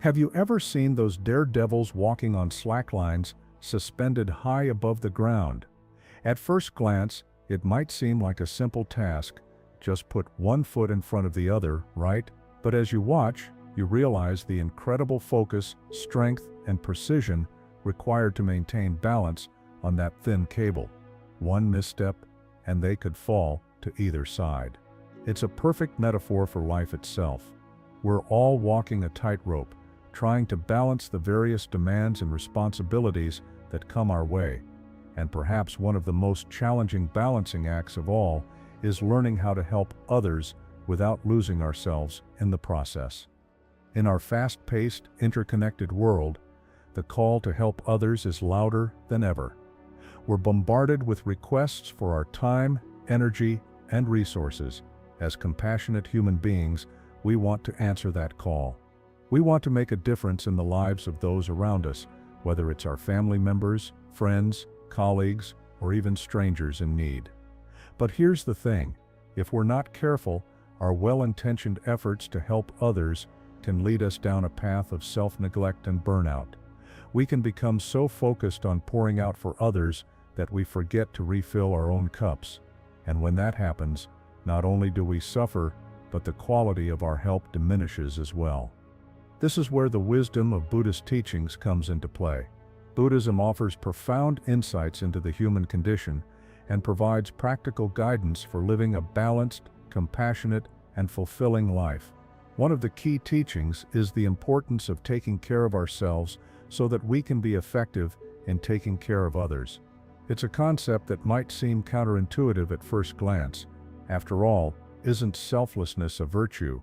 Have you ever seen those daredevils walking on slack lines, suspended high above the ground? At first glance, it might seem like a simple task, just put one foot in front of the other, right? But as you watch, you realize the incredible focus, strength, and precision required to maintain balance on that thin cable. One misstep, and they could fall to either side. It's a perfect metaphor for life itself. We're all walking a tightrope, trying to balance the various demands and responsibilities that come our way. And perhaps one of the most challenging balancing acts of all is learning how to help others without losing ourselves in the process. In our fast-paced, interconnected world, the call to help others is louder than ever. We're bombarded with requests for our time, energy, and resources. As compassionate human beings, we want to answer that call. We want to make a difference in the lives of those around us, whether it's our family members, friends, colleagues, or even strangers in need. But here's the thing, if we're not careful, our well-intentioned efforts to help others can lead us down a path of self-neglect and burnout. We can become so focused on pouring out for others that we forget to refill our own cups. And when that happens, not only do we suffer, but the quality of our help diminishes as well. This is where the wisdom of Buddhist teachings comes into play. Buddhism offers profound insights into the human condition and provides practical guidance for living a balanced, compassionate, and fulfilling life. One of the key teachings is the importance of taking care of ourselves so that we can be effective in taking care of others. It's a concept that might seem counterintuitive at first glance. After all, isn't selflessness a virtue?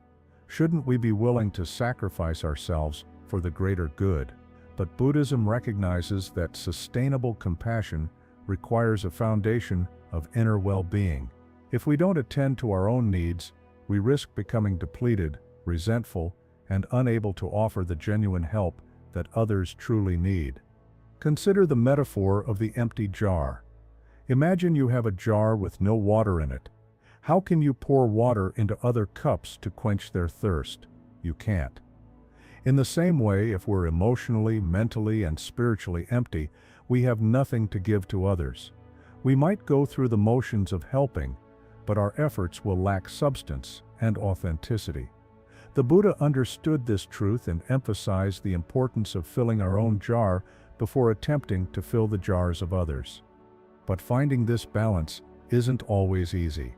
Shouldn't we be willing to sacrifice ourselves for the greater good? But Buddhism recognizes that sustainable compassion requires a foundation of inner well-being. If we don't attend to our own needs, we risk becoming depleted, resentful, and unable to offer the genuine help that others truly need. Consider the metaphor of the empty jar. Imagine you have a jar with no water in it. How can you pour water into other cups to quench their thirst? You can't. In the same way, if we're emotionally, mentally, and spiritually empty, we have nothing to give to others. We might go through the motions of helping, but our efforts will lack substance and authenticity. The Buddha understood this truth and emphasized the importance of filling our own jar before attempting to fill the jars of others. But finding this balance isn't always easy.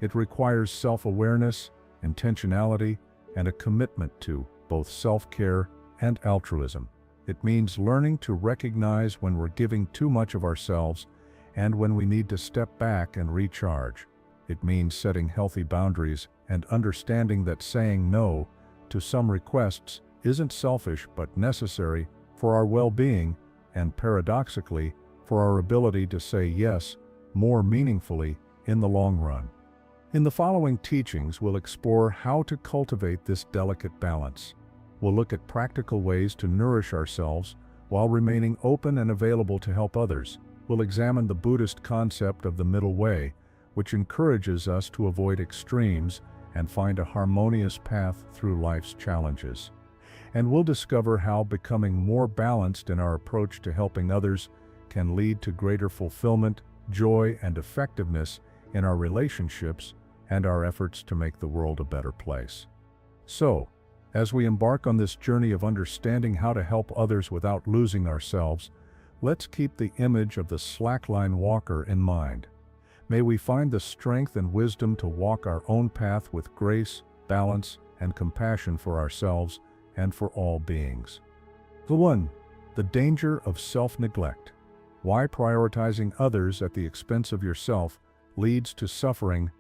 It requires self-awareness, intentionality, and a commitment to both self-care and altruism. It means learning to recognize when we're giving too much of ourselves and when we need to step back and recharge. It means setting healthy boundaries and understanding that saying no to some requests isn't selfish but necessary for our well-being and, paradoxically, for our ability to say yes more meaningfully in the long run. In the following teachings, we'll explore how to cultivate this delicate balance. We'll look at practical ways to nourish ourselves while remaining open and available to help others. We'll examine the Buddhist concept of the middle way, which encourages us to avoid extremes and find a harmonious path through life's challenges. And we'll discover how becoming more balanced in our approach to helping others can lead to greater fulfillment, joy, and effectiveness in our relationships and our efforts to make the world a better place. So, as we embark on this journey of understanding how to help others without losing ourselves, let's keep the image of the slackline walker in mind. May we find the strength and wisdom to walk our own path with grace, balance, and compassion for ourselves and for all beings. 1. The danger of self-neglect. Why prioritizing others at the expense of yourself leads to suffering.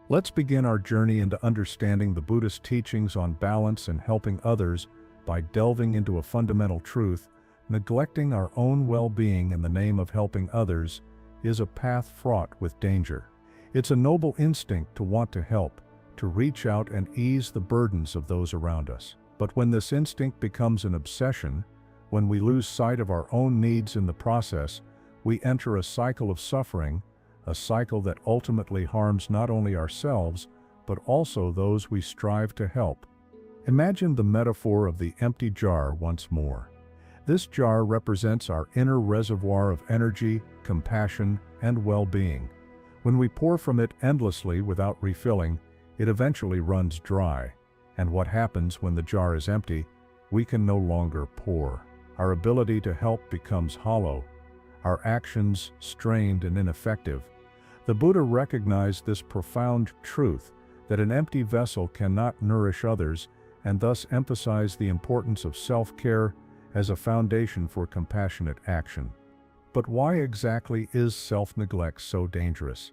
Let's begin our journey into understanding the Buddhist teachings on balance and helping others by delving into a fundamental truth. Neglecting our own well-being in the name of helping others is a path fraught with danger. It's a noble instinct to want to help, to reach out and ease the burdens of those around us. But when this instinct becomes an obsession, when we lose sight of our own needs in the process, we enter a cycle of suffering, a cycle that ultimately harms not only ourselves, but also those we strive to help. Imagine the metaphor of the empty jar once more. This jar represents our inner reservoir of energy, compassion, and well-being. When we pour from it endlessly without refilling, it eventually runs dry. And what happens when the jar is empty? We can no longer pour. Our ability to help becomes hollow, our actions strained and ineffective. The Buddha recognized this profound truth, that an empty vessel cannot nourish others, and thus emphasized the importance of self-care as a foundation for compassionate action. But why exactly is self-neglect so dangerous?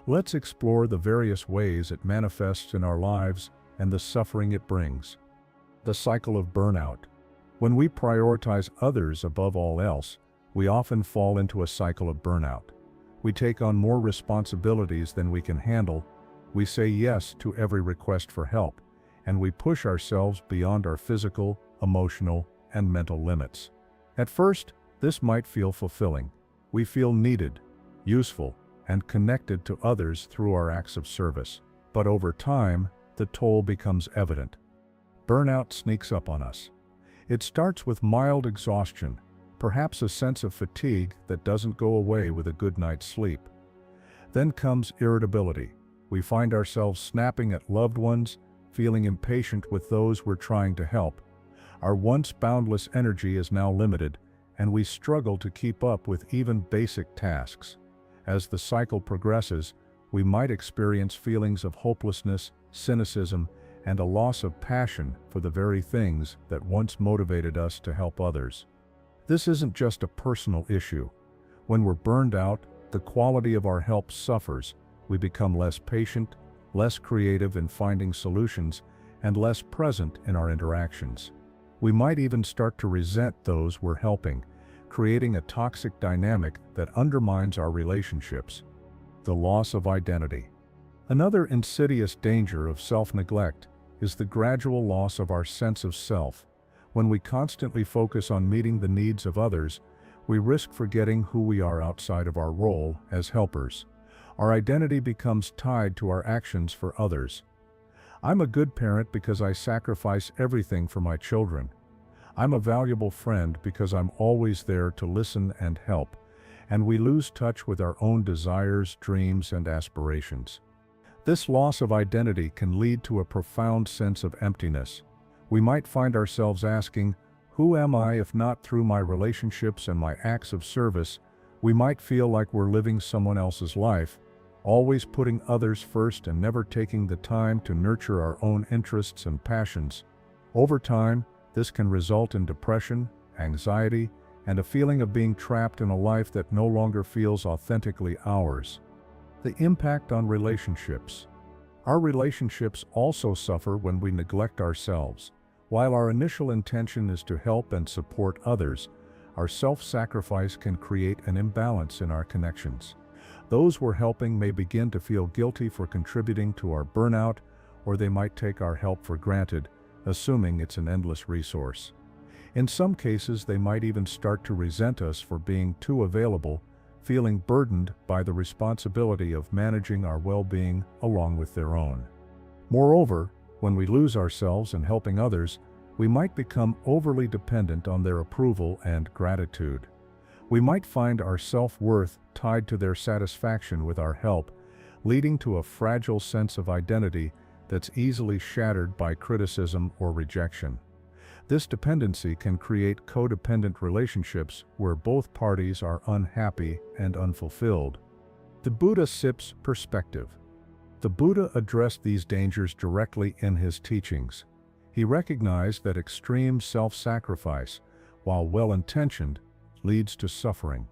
Let's explore the various ways it manifests in our lives and the suffering it brings. The cycle of burnout. When we prioritize others above all else, we often fall into a cycle of burnout. We take on more responsibilities than we can handle, we say yes to every request for help, and we push ourselves beyond our physical, emotional, and mental limits. At first, this might feel fulfilling. We feel needed, useful, and connected to others through our acts of service. But over time, the toll becomes evident. Burnout sneaks up on us. It starts with mild exhaustion, perhaps a sense of fatigue that doesn't go away with a good night's sleep. Then comes irritability. We find ourselves snapping at loved ones, feeling impatient with those we're trying to help. Our once boundless energy is now limited, and we struggle to keep up with even basic tasks. As the cycle progresses, we might experience feelings of hopelessness, cynicism, and a loss of passion for the very things that once motivated us to help others. This isn't just a personal issue. When we're burned out, the quality of our help suffers. We become less patient, less creative in finding solutions, and less present in our interactions. We might even start to resent those we're helping, creating a toxic dynamic that undermines our relationships. The loss of identity. Another insidious danger of self-neglect is the gradual loss of our sense of self. When we constantly focus on meeting the needs of others, we risk forgetting who we are outside of our role as helpers. Our identity becomes tied to our actions for others. I'm a good parent because I sacrifice everything for my children. I'm a valuable friend because I'm always there to listen and help, and we lose touch with our own desires, dreams, and aspirations. This loss of identity can lead to a profound sense of emptiness. We might find ourselves asking, who am I if not through my relationships and my acts of service? We might feel like we're living someone else's life, always putting others first and never taking the time to nurture our own interests and passions. Over time, this can result in depression, anxiety, and a feeling of being trapped in a life that no longer feels authentically ours. The impact on relationships. Our relationships also suffer when we neglect ourselves. While our initial intention is to help and support others, our self-sacrifice can create an imbalance in our connections. Those we're helping may begin to feel guilty for contributing to our burnout, or they might take our help for granted, assuming it's an endless resource. In some cases, they might even start to resent us for being too available, feeling burdened by the responsibility of managing our well-being along with their own. Moreover, when we lose ourselves in helping others, we might become overly dependent on their approval and gratitude. We might find our self-worth tied to their satisfaction with our help, leading to a fragile sense of identity that's easily shattered by criticism or rejection. This dependency can create codependent relationships where both parties are unhappy and unfulfilled. The Buddha sips perspective. The Buddha addressed these dangers directly in his teachings. He recognized that extreme self-sacrifice, while well-intentioned, leads to suffering.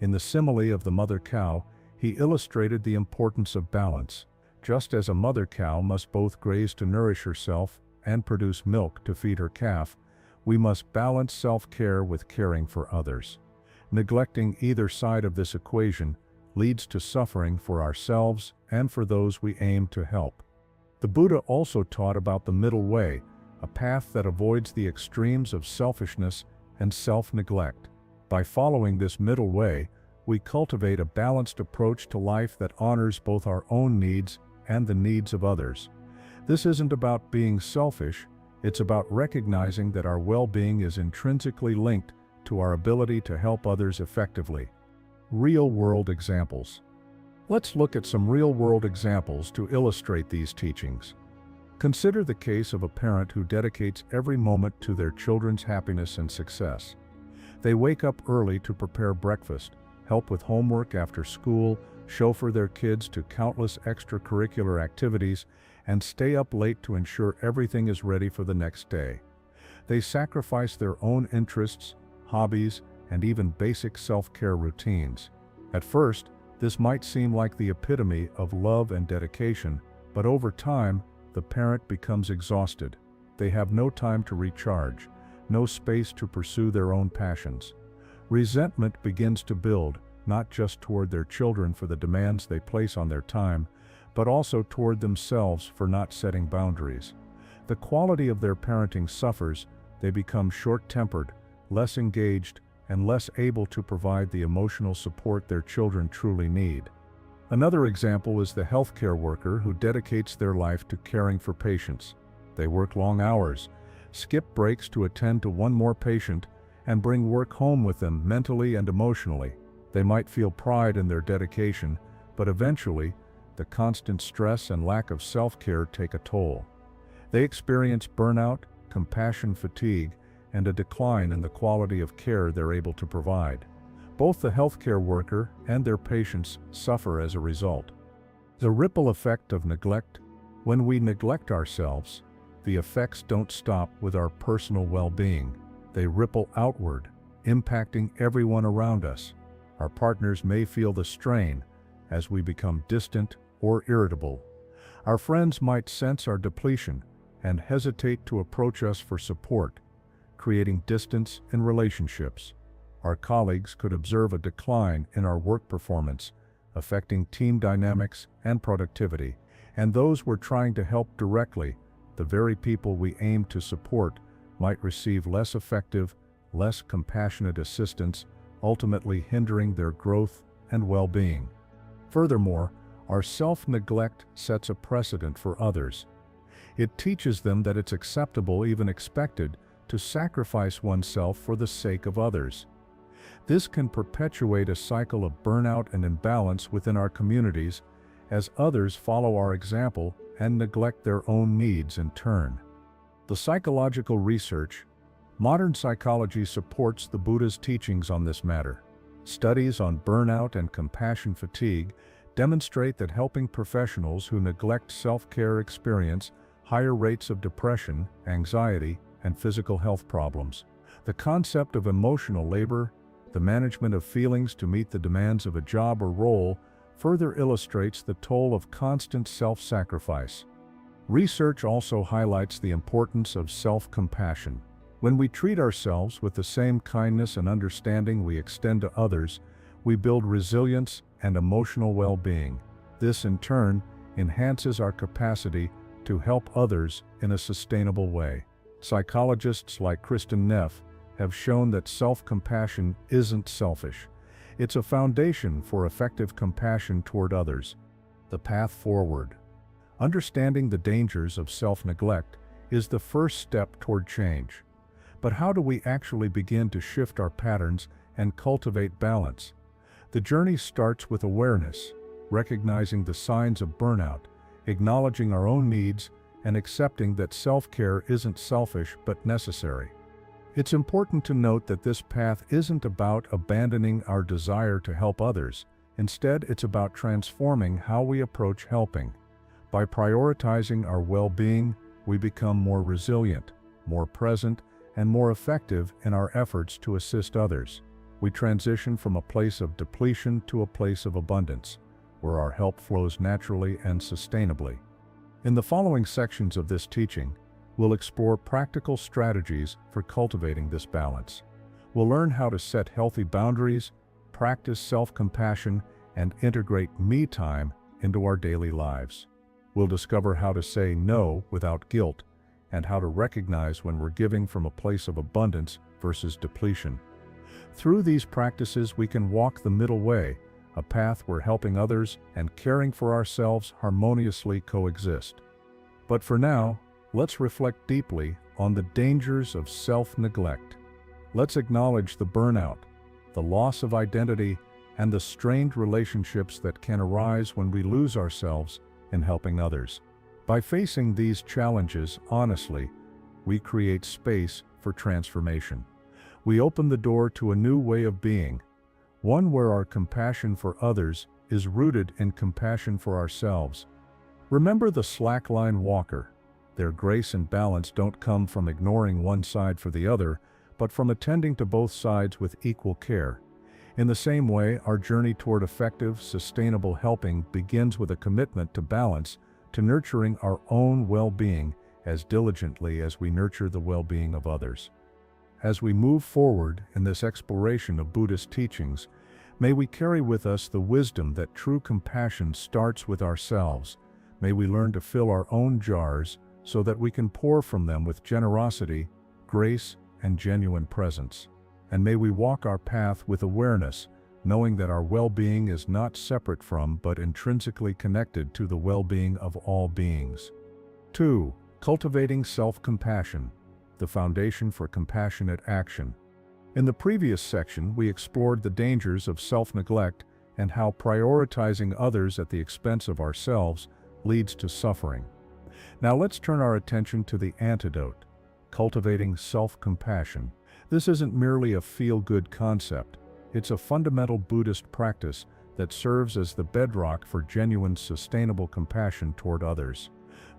In the simile of the mother cow, he illustrated the importance of balance. Just as a mother cow must both graze to nourish herself and produce milk to feed her calf, we must balance self-care with caring for others. Neglecting either side of this equation leads to suffering for ourselves and for those we aim to help. The Buddha also taught about the middle way, a path that avoids the extremes of selfishness and self-neglect. By following this middle way, we cultivate a balanced approach to life that honors both our own needs and the needs of others. This isn't about being selfish, It's about recognizing that our well-being is intrinsically linked to our ability to help others effectively. Real-world examples. Let's look at some real-world examples to illustrate these teachings. Consider the case of a parent who dedicates every moment to their children's happiness and success. They wake up early to prepare breakfast, help with homework after school, chauffeur their kids to countless extracurricular activities, and stay up late to ensure everything is ready for the next day. They sacrifice their own interests, hobbies, and even basic self-care routines. At first, this might seem like the epitome of love and dedication, but over time, the parent becomes exhausted. They have no time to recharge, no space to pursue their own passions. Resentment begins to build, not just toward their children for the demands they place on their time, but also toward themselves for not setting boundaries. The quality of their parenting suffers. They become short-tempered, less engaged, and less able to provide the emotional support their children truly need. Another example is the healthcare worker who dedicates their life to caring for patients. They work long hours, skip breaks to attend to one more patient, and bring work home with them mentally and emotionally. They might feel pride in their dedication, but eventually, the constant stress and lack of self-care take a toll. They experience burnout, compassion fatigue, and a decline in the quality of care they're able to provide. Both the healthcare worker and their patients suffer as a result. The ripple effect of neglect. When we neglect ourselves, the effects don't stop with our personal well-being. They ripple outward, impacting everyone around us. Our partners may feel the strain as we become distant or irritable. Our friends might sense our depletion and hesitate to approach us for support, creating distance in relationships. Our colleagues could observe a decline in our work performance, affecting team dynamics and productivity. And those we're trying to help directly, the very people we aim to support, might receive less effective, less compassionate assistance, ultimately hindering their growth and well-being. Furthermore, our self-neglect sets a precedent for others. It teaches them that it's acceptable, even expected, to sacrifice oneself for the sake of others. This can perpetuate a cycle of burnout and imbalance within our communities as others follow our example and neglect their own needs in turn. The psychological research. Modern psychology supports the Buddha's teachings on this matter. Studies on burnout and compassion fatigue demonstrate that helping professionals who neglect self-care experience higher rates of depression, anxiety, and physical health problems. The concept of emotional labor, the management of feelings to meet the demands of a job or role, further illustrates the toll of constant self-sacrifice. Research also highlights the importance of self-compassion. When we treat ourselves with the same kindness and understanding we extend to others, we build resilience and emotional well-being. This, in turn, enhances our capacity to help others in a sustainable way. Psychologists like Kristen Neff have shown that self-compassion isn't selfish. It's a foundation for effective compassion toward others. The path forward. Understanding the dangers of self-neglect is the first step toward change. But how do we actually begin to shift our patterns and cultivate balance? The journey starts with awareness, recognizing the signs of burnout, acknowledging our own needs, and accepting that self-care isn't selfish but necessary. It's important to note that this path isn't about abandoning our desire to help others. Instead, it's about transforming how we approach helping. By prioritizing our well-being, we become more resilient, more present, and more effective in our efforts to assist others. We transition from a place of depletion to a place of abundance, where our help flows naturally and sustainably. In the following sections of this teaching, we'll explore practical strategies for cultivating this balance. We'll learn how to set healthy boundaries, practice self-compassion, and integrate me time into our daily lives. We'll discover how to say no without guilt, and how to recognize when we're giving from a place of abundance versus depletion. Through these practices, we can walk the middle way, a path where helping others and caring for ourselves harmoniously coexist. But for now, let's reflect deeply on the dangers of self-neglect. Let's acknowledge the burnout, the loss of identity, and the strained relationships that can arise when we lose ourselves in helping others. By facing these challenges honestly, we create space for transformation. We open the door to a new way of being, one where our compassion for others is rooted in compassion for ourselves. Remember the slackline walker. Their grace and balance don't come from ignoring one side for the other, but from attending to both sides with equal care. In the same way, our journey toward effective, sustainable helping begins with a commitment to balance, to nurturing our own well-being as diligently as we nurture the well-being of others. As we move forward in this exploration of Buddhist teachings, may we carry with us the wisdom that true compassion starts with ourselves. May we learn to fill our own jars so that we can pour from them with generosity, grace, and genuine presence. And may we walk our path with awareness, knowing that our well-being is not separate from but intrinsically connected to the well-being of all beings. 2. Cultivating Self-Compassion, the foundation for compassionate action. In the previous section, we explored the dangers of self-neglect and how prioritizing others at the expense of ourselves leads to suffering. Now let's turn our attention to the antidote, cultivating self-compassion. This isn't merely a feel-good concept. It's a fundamental Buddhist practice that serves as the bedrock for genuine, sustainable compassion toward others.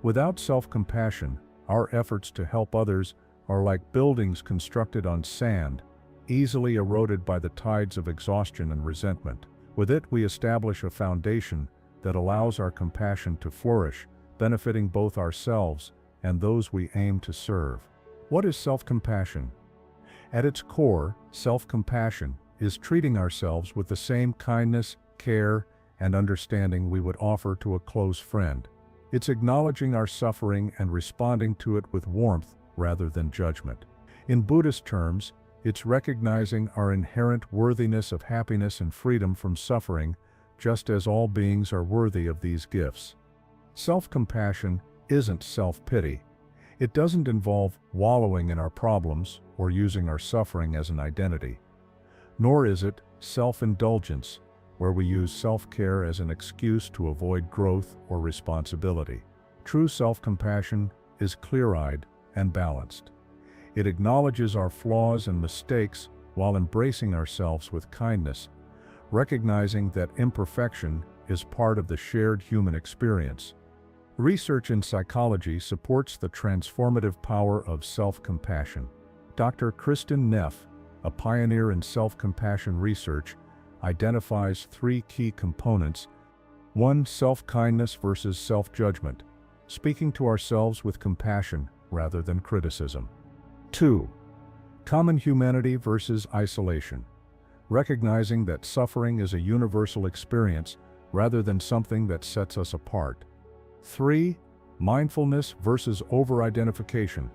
Without self-compassion, our efforts to help others are like buildings constructed on sand, easily eroded by the tides of exhaustion and resentment. With it, we establish a foundation that allows our compassion to flourish, benefiting both ourselves and those we aim to serve. What is self-compassion? At its core, self-compassion is treating ourselves with the same kindness, care, and understanding we would offer to a close friend. It's acknowledging our suffering and responding to it with warmth rather than judgment. In Buddhist terms, it's recognizing our inherent worthiness of happiness and freedom from suffering, just as all beings are worthy of these gifts. Self-compassion isn't self-pity. It doesn't involve wallowing in our problems or using our suffering as an identity. Nor is it self-indulgence, where we use self-care as an excuse to avoid growth or responsibility. True self-compassion is clear-eyed and balanced. It acknowledges our flaws and mistakes while embracing ourselves with kindness, recognizing that imperfection is part of the shared human experience. Research in psychology supports the transformative power of self-compassion. Dr. Kristin Neff, a pioneer in self-compassion research, identifies 3 key components. 1. Self-kindness versus self-judgment, speaking to ourselves with compassion rather than criticism. 2. Common humanity versus isolation, recognizing that suffering is a universal experience rather than something that sets us apart. 3. Mindfulness versus over-identification,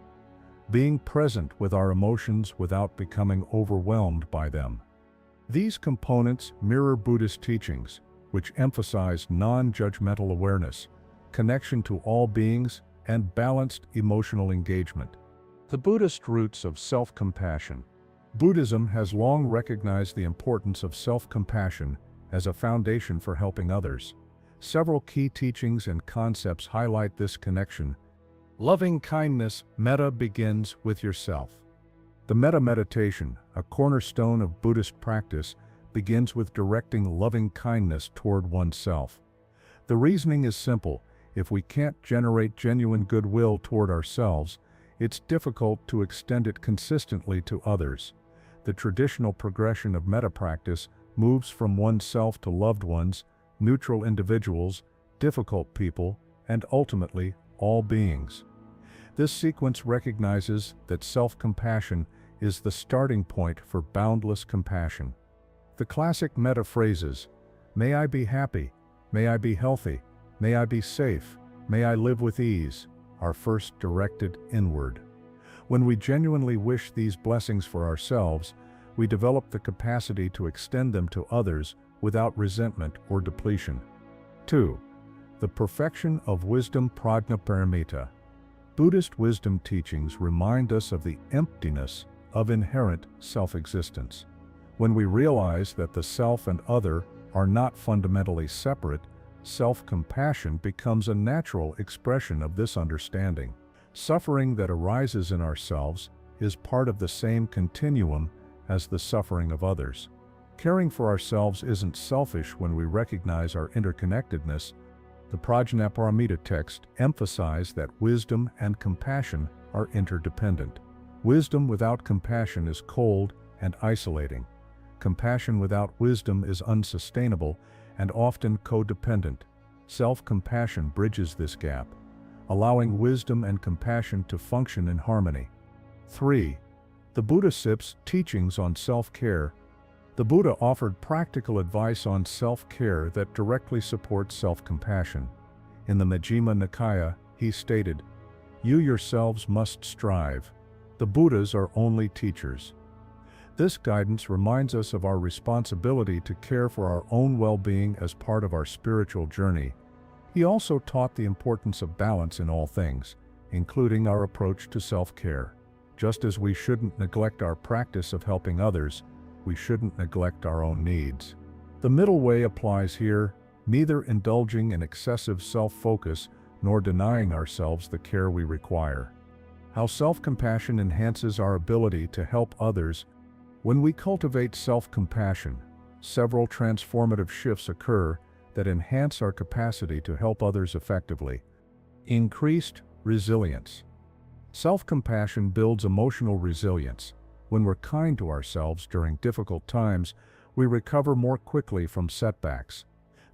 being present with our emotions without becoming overwhelmed by them. These components mirror Buddhist teachings, which emphasize non-judgmental awareness, connection to all beings, and balanced emotional engagement. The Buddhist roots of self-compassion. Buddhism has long recognized the importance of self-compassion as a foundation for helping others. Several key teachings and concepts highlight this connection. Loving kindness, Metta, begins with yourself. The Metta meditation, a cornerstone of Buddhist practice, begins with directing loving kindness toward oneself. The reasoning is simple. If we can't generate genuine goodwill toward ourselves, it's difficult to extend it consistently to others. The traditional progression of metta practice moves from oneself to loved ones, neutral individuals, difficult people, and ultimately, all beings. This sequence recognizes that self-compassion is the starting point for boundless compassion. The classic metta phrases, "May I be happy," "May I be healthy," "May I be safe," "May I live with ease," are first directed inward. When we genuinely wish these blessings for ourselves, we develop the capacity to extend them to others without resentment or depletion. 2. The perfection of wisdom, prajna paramita. Buddhist wisdom teachings remind us of the emptiness of inherent self-existence. When we realize that the self and other are not fundamentally separate, self-compassion becomes a natural expression of this understanding. Suffering that arises in ourselves is part of the same continuum as the suffering of others. Caring for ourselves isn't selfish when we recognize our interconnectedness. The Prajnaparamita text emphasizes that wisdom and compassion are interdependent. Wisdom without compassion is cold and isolating. Compassion without wisdom is unsustainable and often codependent. Self-compassion bridges this gap, allowing wisdom and compassion to function in harmony. 3. The Buddhist's teachings on self-care. The Buddha offered practical advice on self-care that directly supports self-compassion. In the Majjhima Nikaya, he stated, "You yourselves must strive. The Buddhas are only teachers." This guidance reminds us of our responsibility to care for our own well-being as part of our spiritual journey. He also taught the importance of balance in all things, including our approach to self-care. Just as we shouldn't neglect our practice of helping others, we shouldn't neglect our own needs. The middle way applies here, neither indulging in excessive self-focus nor denying ourselves the care we require. How self-compassion enhances our ability to help others. When we cultivate self-compassion, several transformative shifts occur that enhance our capacity to help others effectively. Increased resilience. Self-compassion builds emotional resilience. When we're kind to ourselves during difficult times, we recover more quickly from setbacks.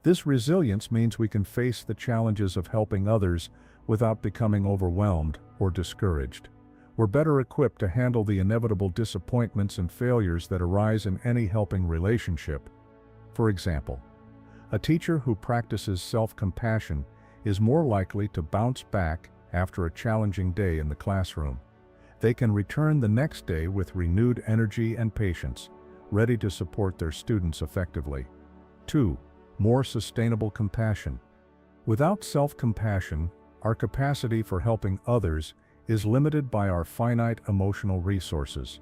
This resilience means we can face the challenges of helping others without becoming overwhelmed or discouraged. We're better equipped to handle the inevitable disappointments and failures that arise in any helping relationship. For example, a teacher who practices self-compassion is more likely to bounce back after a challenging day in the classroom. They can return the next day with renewed energy and patience, ready to support their students effectively. 2. More sustainable compassion. Without self-compassion, our capacity for helping others is limited by our finite emotional resources.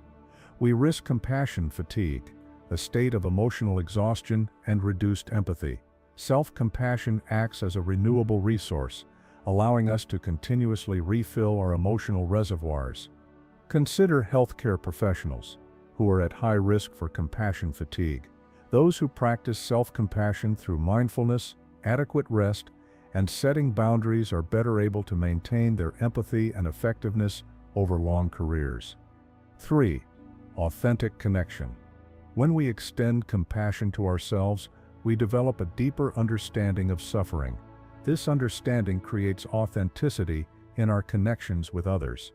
We risk compassion fatigue, a state of emotional exhaustion and reduced empathy. Self-compassion acts as a renewable resource, allowing us to continuously refill our emotional reservoirs. Consider healthcare professionals, who are at high risk for compassion fatigue. Those who practice self-compassion through mindfulness, adequate rest, and setting boundaries are better able to maintain their empathy and effectiveness over long careers. 3. Authentic connection. When we extend compassion to ourselves, we develop a deeper understanding of suffering. This understanding creates authenticity in our connections with others.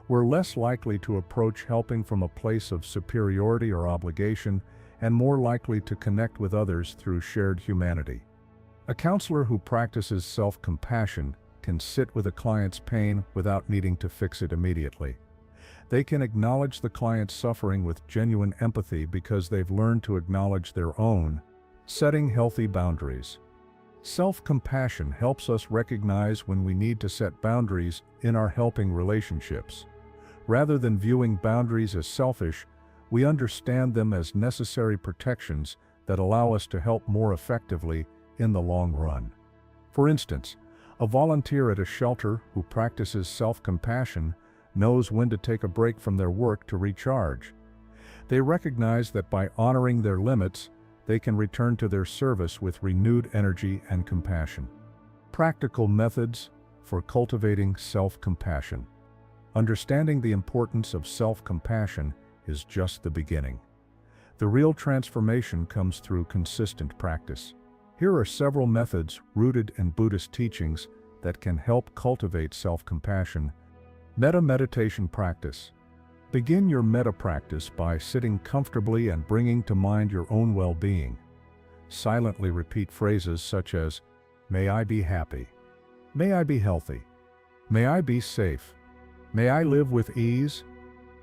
We're less likely to approach helping from a place of superiority or obligation, and more likely to connect with others through shared humanity. A counselor who practices self-compassion can sit with a client's pain without needing to fix it immediately. They can acknowledge the client's suffering with genuine empathy because they've learned to acknowledge their own. Setting healthy boundaries. Self-compassion helps us recognize when we need to set boundaries in our helping relationships. Rather than viewing boundaries as selfish, we understand them as necessary protections that allow us to help more effectively in the long run. For instance, a volunteer at a shelter who practices self-compassion knows when to take a break from their work to recharge. They recognize that by honoring their limits, they can return to their service with renewed energy and compassion. Practical methods for cultivating self-compassion. Understanding the importance of self-compassion is just the beginning. The real transformation comes through consistent practice. Here are several methods rooted in Buddhist teachings that can help cultivate self-compassion. Metta meditation practice. Begin your metta practice by sitting comfortably and bringing to mind your own well-being. Silently repeat phrases such as, "May I be happy. May I be healthy. May I be safe. May I live with ease."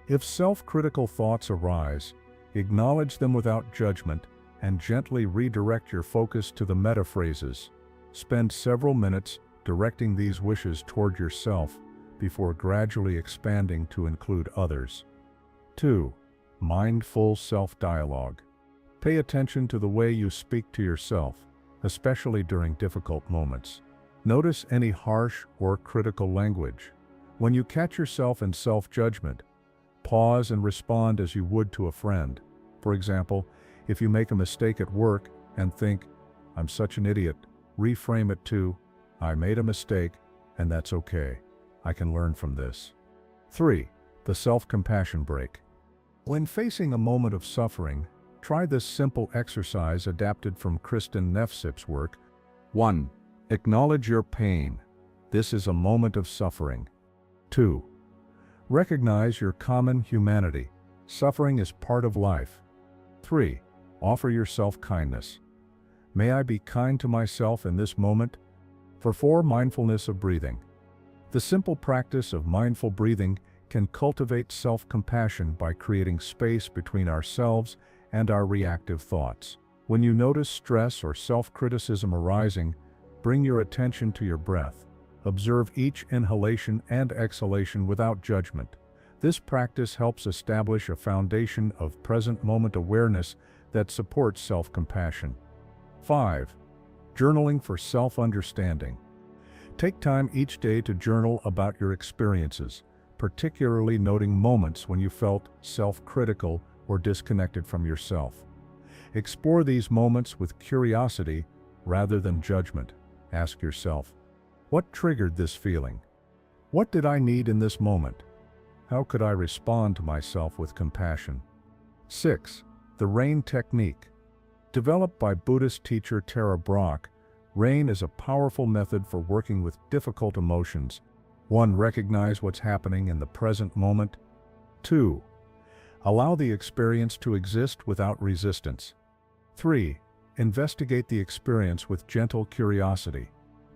If self-critical thoughts arise, acknowledge them without judgment and gently redirect your focus to the metta phrases. Spend several minutes directing these wishes toward yourself, before gradually expanding to include others. 2. Mindful self-dialogue. Pay attention to the way you speak to yourself, especially during difficult moments. Notice any harsh or critical language. When you catch yourself in self-judgment, pause and respond as you would to a friend. For example, if you make a mistake at work and think, "I'm such an idiot," reframe it to, "I made a mistake, and that's okay. I can learn from this." 3. The self-compassion break. When facing a moment of suffering, try this simple exercise adapted from Kristen Neffsip's work. 1. Acknowledge your pain. This is a moment of suffering. 2. Recognize your common humanity. Suffering is part of life. 3. Offer yourself kindness. May I be kind to myself in this moment? 4. Mindfulness of breathing. The simple practice of mindful breathing can cultivate self-compassion by creating space between ourselves and our reactive thoughts. When you notice stress or self-criticism arising, bring your attention to your breath. Observe each inhalation and exhalation without judgment. This practice helps establish a foundation of present moment awareness that supports self-compassion. 5. Journaling for self-understanding. Take time each day to journal about your experiences, particularly noting moments when you felt self-critical or disconnected from yourself. Explore these moments with curiosity rather than judgment. Ask yourself, what triggered this feeling? What did I need in this moment? How could I respond to myself with compassion? 6. The RAIN technique. Developed by Buddhist teacher Tara Brach, RAIN is a powerful method for working with difficult emotions. 1. Recognize what's happening in the present moment. 2. Allow the experience to exist without resistance. 3. Investigate the experience with gentle curiosity.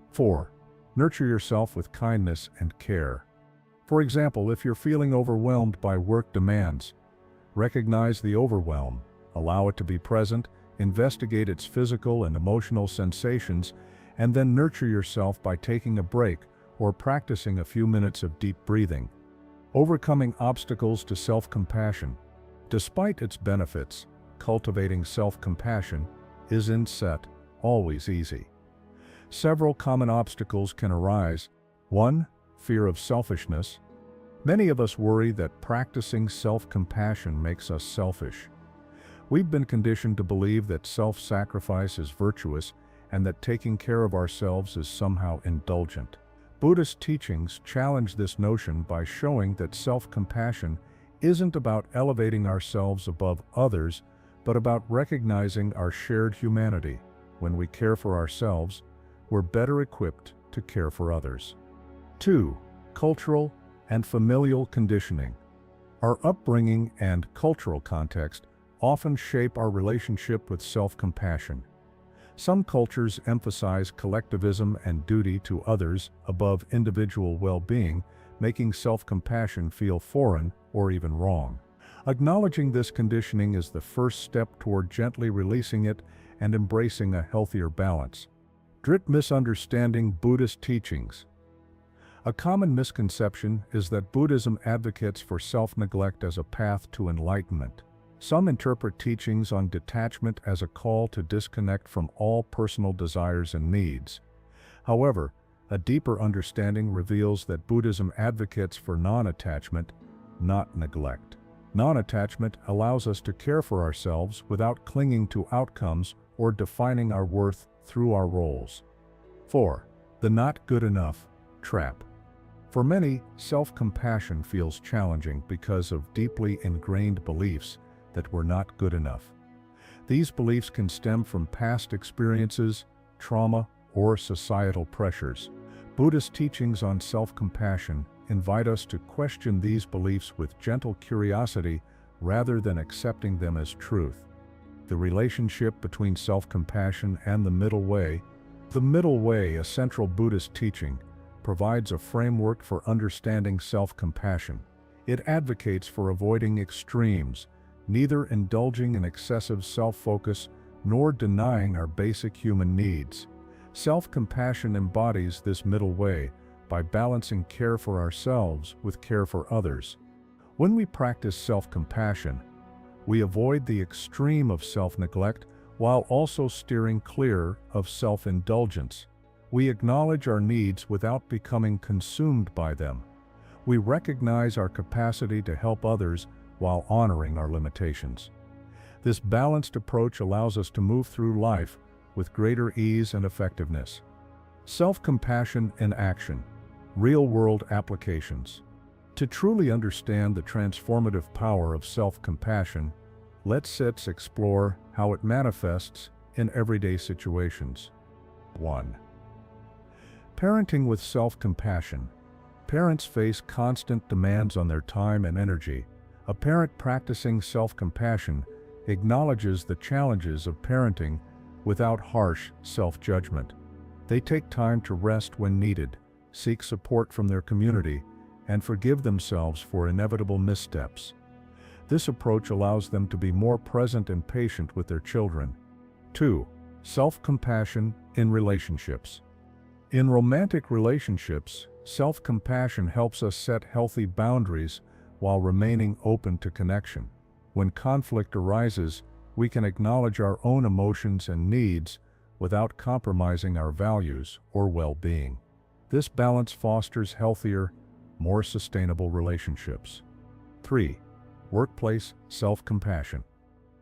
4. Nurture yourself with kindness and care. For example, if you're feeling overwhelmed by work demands, recognize the overwhelm, allow it to be present, investigate its physical and emotional sensations, and then nurture yourself by taking a break or practicing a few minutes of deep breathing. Overcoming obstacles to self-compassion. Despite its benefits, cultivating self-compassion isn't always easy. Several common obstacles can arise. 1. Fear of selfishness. Many of us worry that practicing self-compassion makes us selfish. We've been conditioned to believe that self-sacrifice is virtuous and that taking care of ourselves is somehow indulgent. Buddhist teachings challenge this notion by showing that self-compassion isn't about elevating ourselves above others, but about recognizing our shared humanity. When we care for ourselves, we're better equipped to care for others. 2. Cultural and familial conditioning. Our upbringing and cultural context often shape our relationship with self-compassion. Some cultures emphasize collectivism and duty to others above individual well-being, making self-compassion feel foreign or even wrong. Acknowledging this conditioning is the first step toward gently releasing it and embracing a healthier balance. Misunderstanding Buddhist teachings. A common misconception is that Buddhism advocates for self-neglect as a path to enlightenment. Some interpret teachings on detachment as a call to disconnect from all personal desires and needs. However, a deeper understanding reveals that Buddhism advocates for non-attachment, not neglect. Non-attachment allows us to care for ourselves without clinging to outcomes or defining our worth through our roles. 4. The not good enough trap. For many, self-compassion feels challenging because of deeply ingrained beliefs that we're not good enough. These beliefs can stem from past experiences, trauma, or societal pressures. Buddhist teachings on self-compassion invite us to question these beliefs with gentle curiosity rather than accepting them as truth. The relationship between self-compassion and the middle way. The middle way, a central Buddhist teaching, provides a framework for understanding self-compassion. It advocates for avoiding extremes, neither indulging in excessive self-focus nor denying our basic human needs. Self-compassion embodies this middle way, by balancing care for ourselves with care for others. When we practice self-compassion, we avoid the extreme of self-neglect while also steering clear of self-indulgence. We acknowledge our needs without becoming consumed by them. We recognize our capacity to help others while honoring our limitations. This balanced approach allows us to move through life with greater ease and effectiveness. Self-compassion in action. Real-world applications. To truly understand the transformative power of self-compassion, let's explore how it manifests in everyday situations. 1. Parenting with self-compassion. Parents face constant demands on their time and energy. A parent practicing self-compassion acknowledges the challenges of parenting without harsh self-judgment. They take time to rest when needed, seek support from their community, and forgive themselves for inevitable missteps. This approach allows them to be more present and patient with their children. 2. Self-compassion in relationships. In romantic relationships, self-compassion helps us set healthy boundaries while remaining open to connection. When conflict arises, we can acknowledge our own emotions and needs without compromising our values or well-being. This balance fosters healthier, more sustainable relationships. 3. Workplace self-compassion.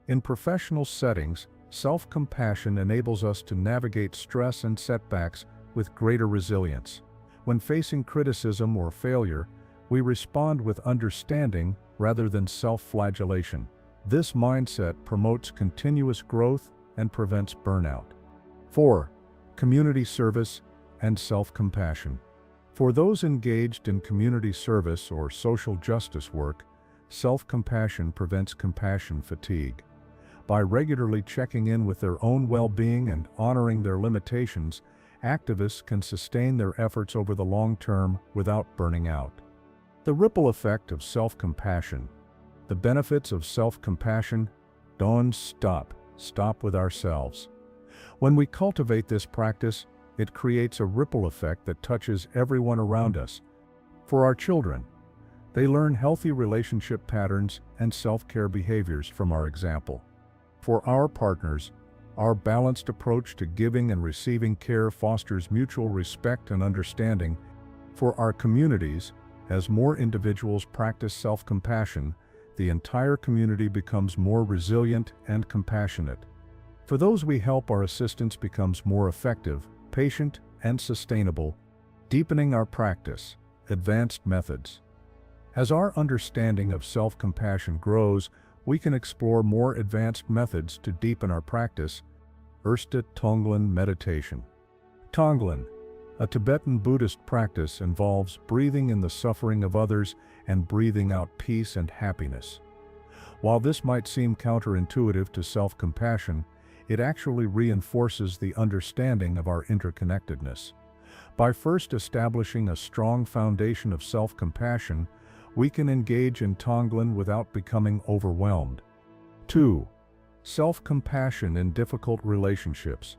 In professional settings, self-compassion enables us to navigate stress and setbacks with greater resilience. When facing criticism or failure, we respond with understanding rather than self-flagellation. This mindset promotes continuous growth and prevents burnout. 4. Community service and self-compassion. For those engaged in community service or social justice work, self-compassion prevents compassion fatigue. By regularly checking in with their own well-being and honoring their limitations, activists can sustain their efforts over the long term without burning out. The ripple effect of self-compassion. The benefits of self-compassion. Don't stop with ourselves. When we cultivate this practice, it creates a ripple effect that touches everyone around us. For our children, they learn healthy relationship patterns and self-care behaviors from our example. For our partners, our balanced approach to giving and receiving care fosters mutual respect and understanding. For our communities, as more individuals practice self-compassion, the entire community becomes more resilient and compassionate. For those we help, our assistance becomes more effective, patient, and sustainable, deepening our practice. Advanced methods. As our understanding of self-compassion grows, we can explore more advanced methods to deepen our practice. Erste Tonglen meditation. Tonglen, a Tibetan Buddhist practice, involves breathing in the suffering of others and breathing out peace and happiness. While this might seem counterintuitive to self-compassion, it actually reinforces the understanding of our interconnectedness. By first establishing a strong foundation of self-compassion, we can engage in Tonglen without becoming overwhelmed. 2. Self-compassion in difficult relationships.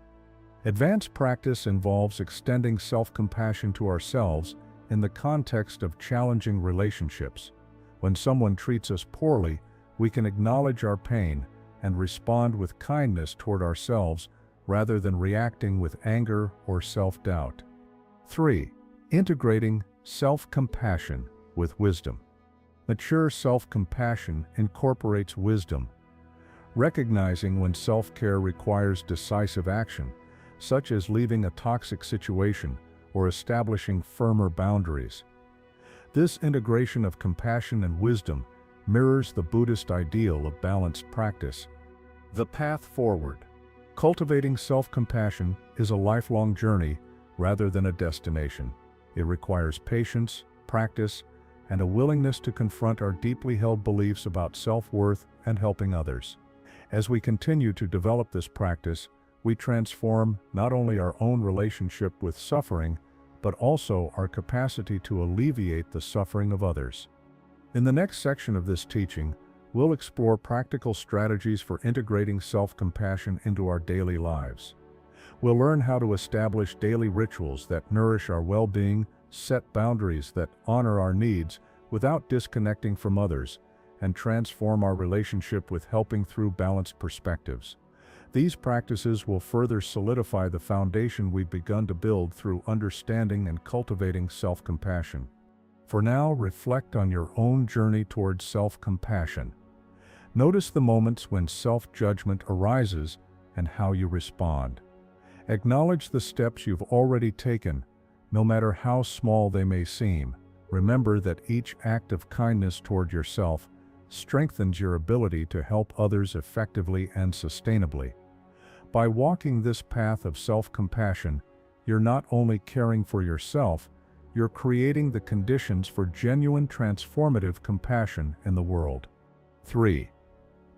Advanced practice involves extending self-compassion to ourselves in the context of challenging relationships. When someone treats us poorly, we can acknowledge our pain and respond with kindness toward ourselves rather than reacting with anger or self-doubt. 3. Integrating self-compassion with wisdom. Mature self-compassion incorporates wisdom, recognizing when self-care requires decisive action, such as leaving a toxic situation or establishing firmer boundaries. This integration of compassion and wisdom mirrors the Buddhist ideal of balanced practice. The path forward. Cultivating self-compassion is a lifelong journey rather than a destination. It requires patience, practice, and a willingness to confront our deeply held beliefs about self-worth and helping others. As we continue to develop this practice, we transform not only our own relationship with suffering, but also our capacity to alleviate the suffering of others. In the next section of this teaching, we'll explore practical strategies for integrating self-compassion into our daily lives. We'll learn how to establish daily rituals that nourish our well-being set boundaries that honor our needs without disconnecting from others, and transform our relationship with helping through balanced perspectives. These practices will further solidify the foundation we've begun to build through understanding and cultivating self-compassion. For now, reflect on your own journey towards self-compassion. Notice the moments when self-judgment arises and how you respond. Acknowledge the steps you've already taken, no matter how small they may seem. Remember that each act of kindness toward yourself strengthens your ability to help others effectively and sustainably. By walking this path of self-compassion, you're not only caring for yourself, you're creating the conditions for genuine transformative compassion in the world. 3.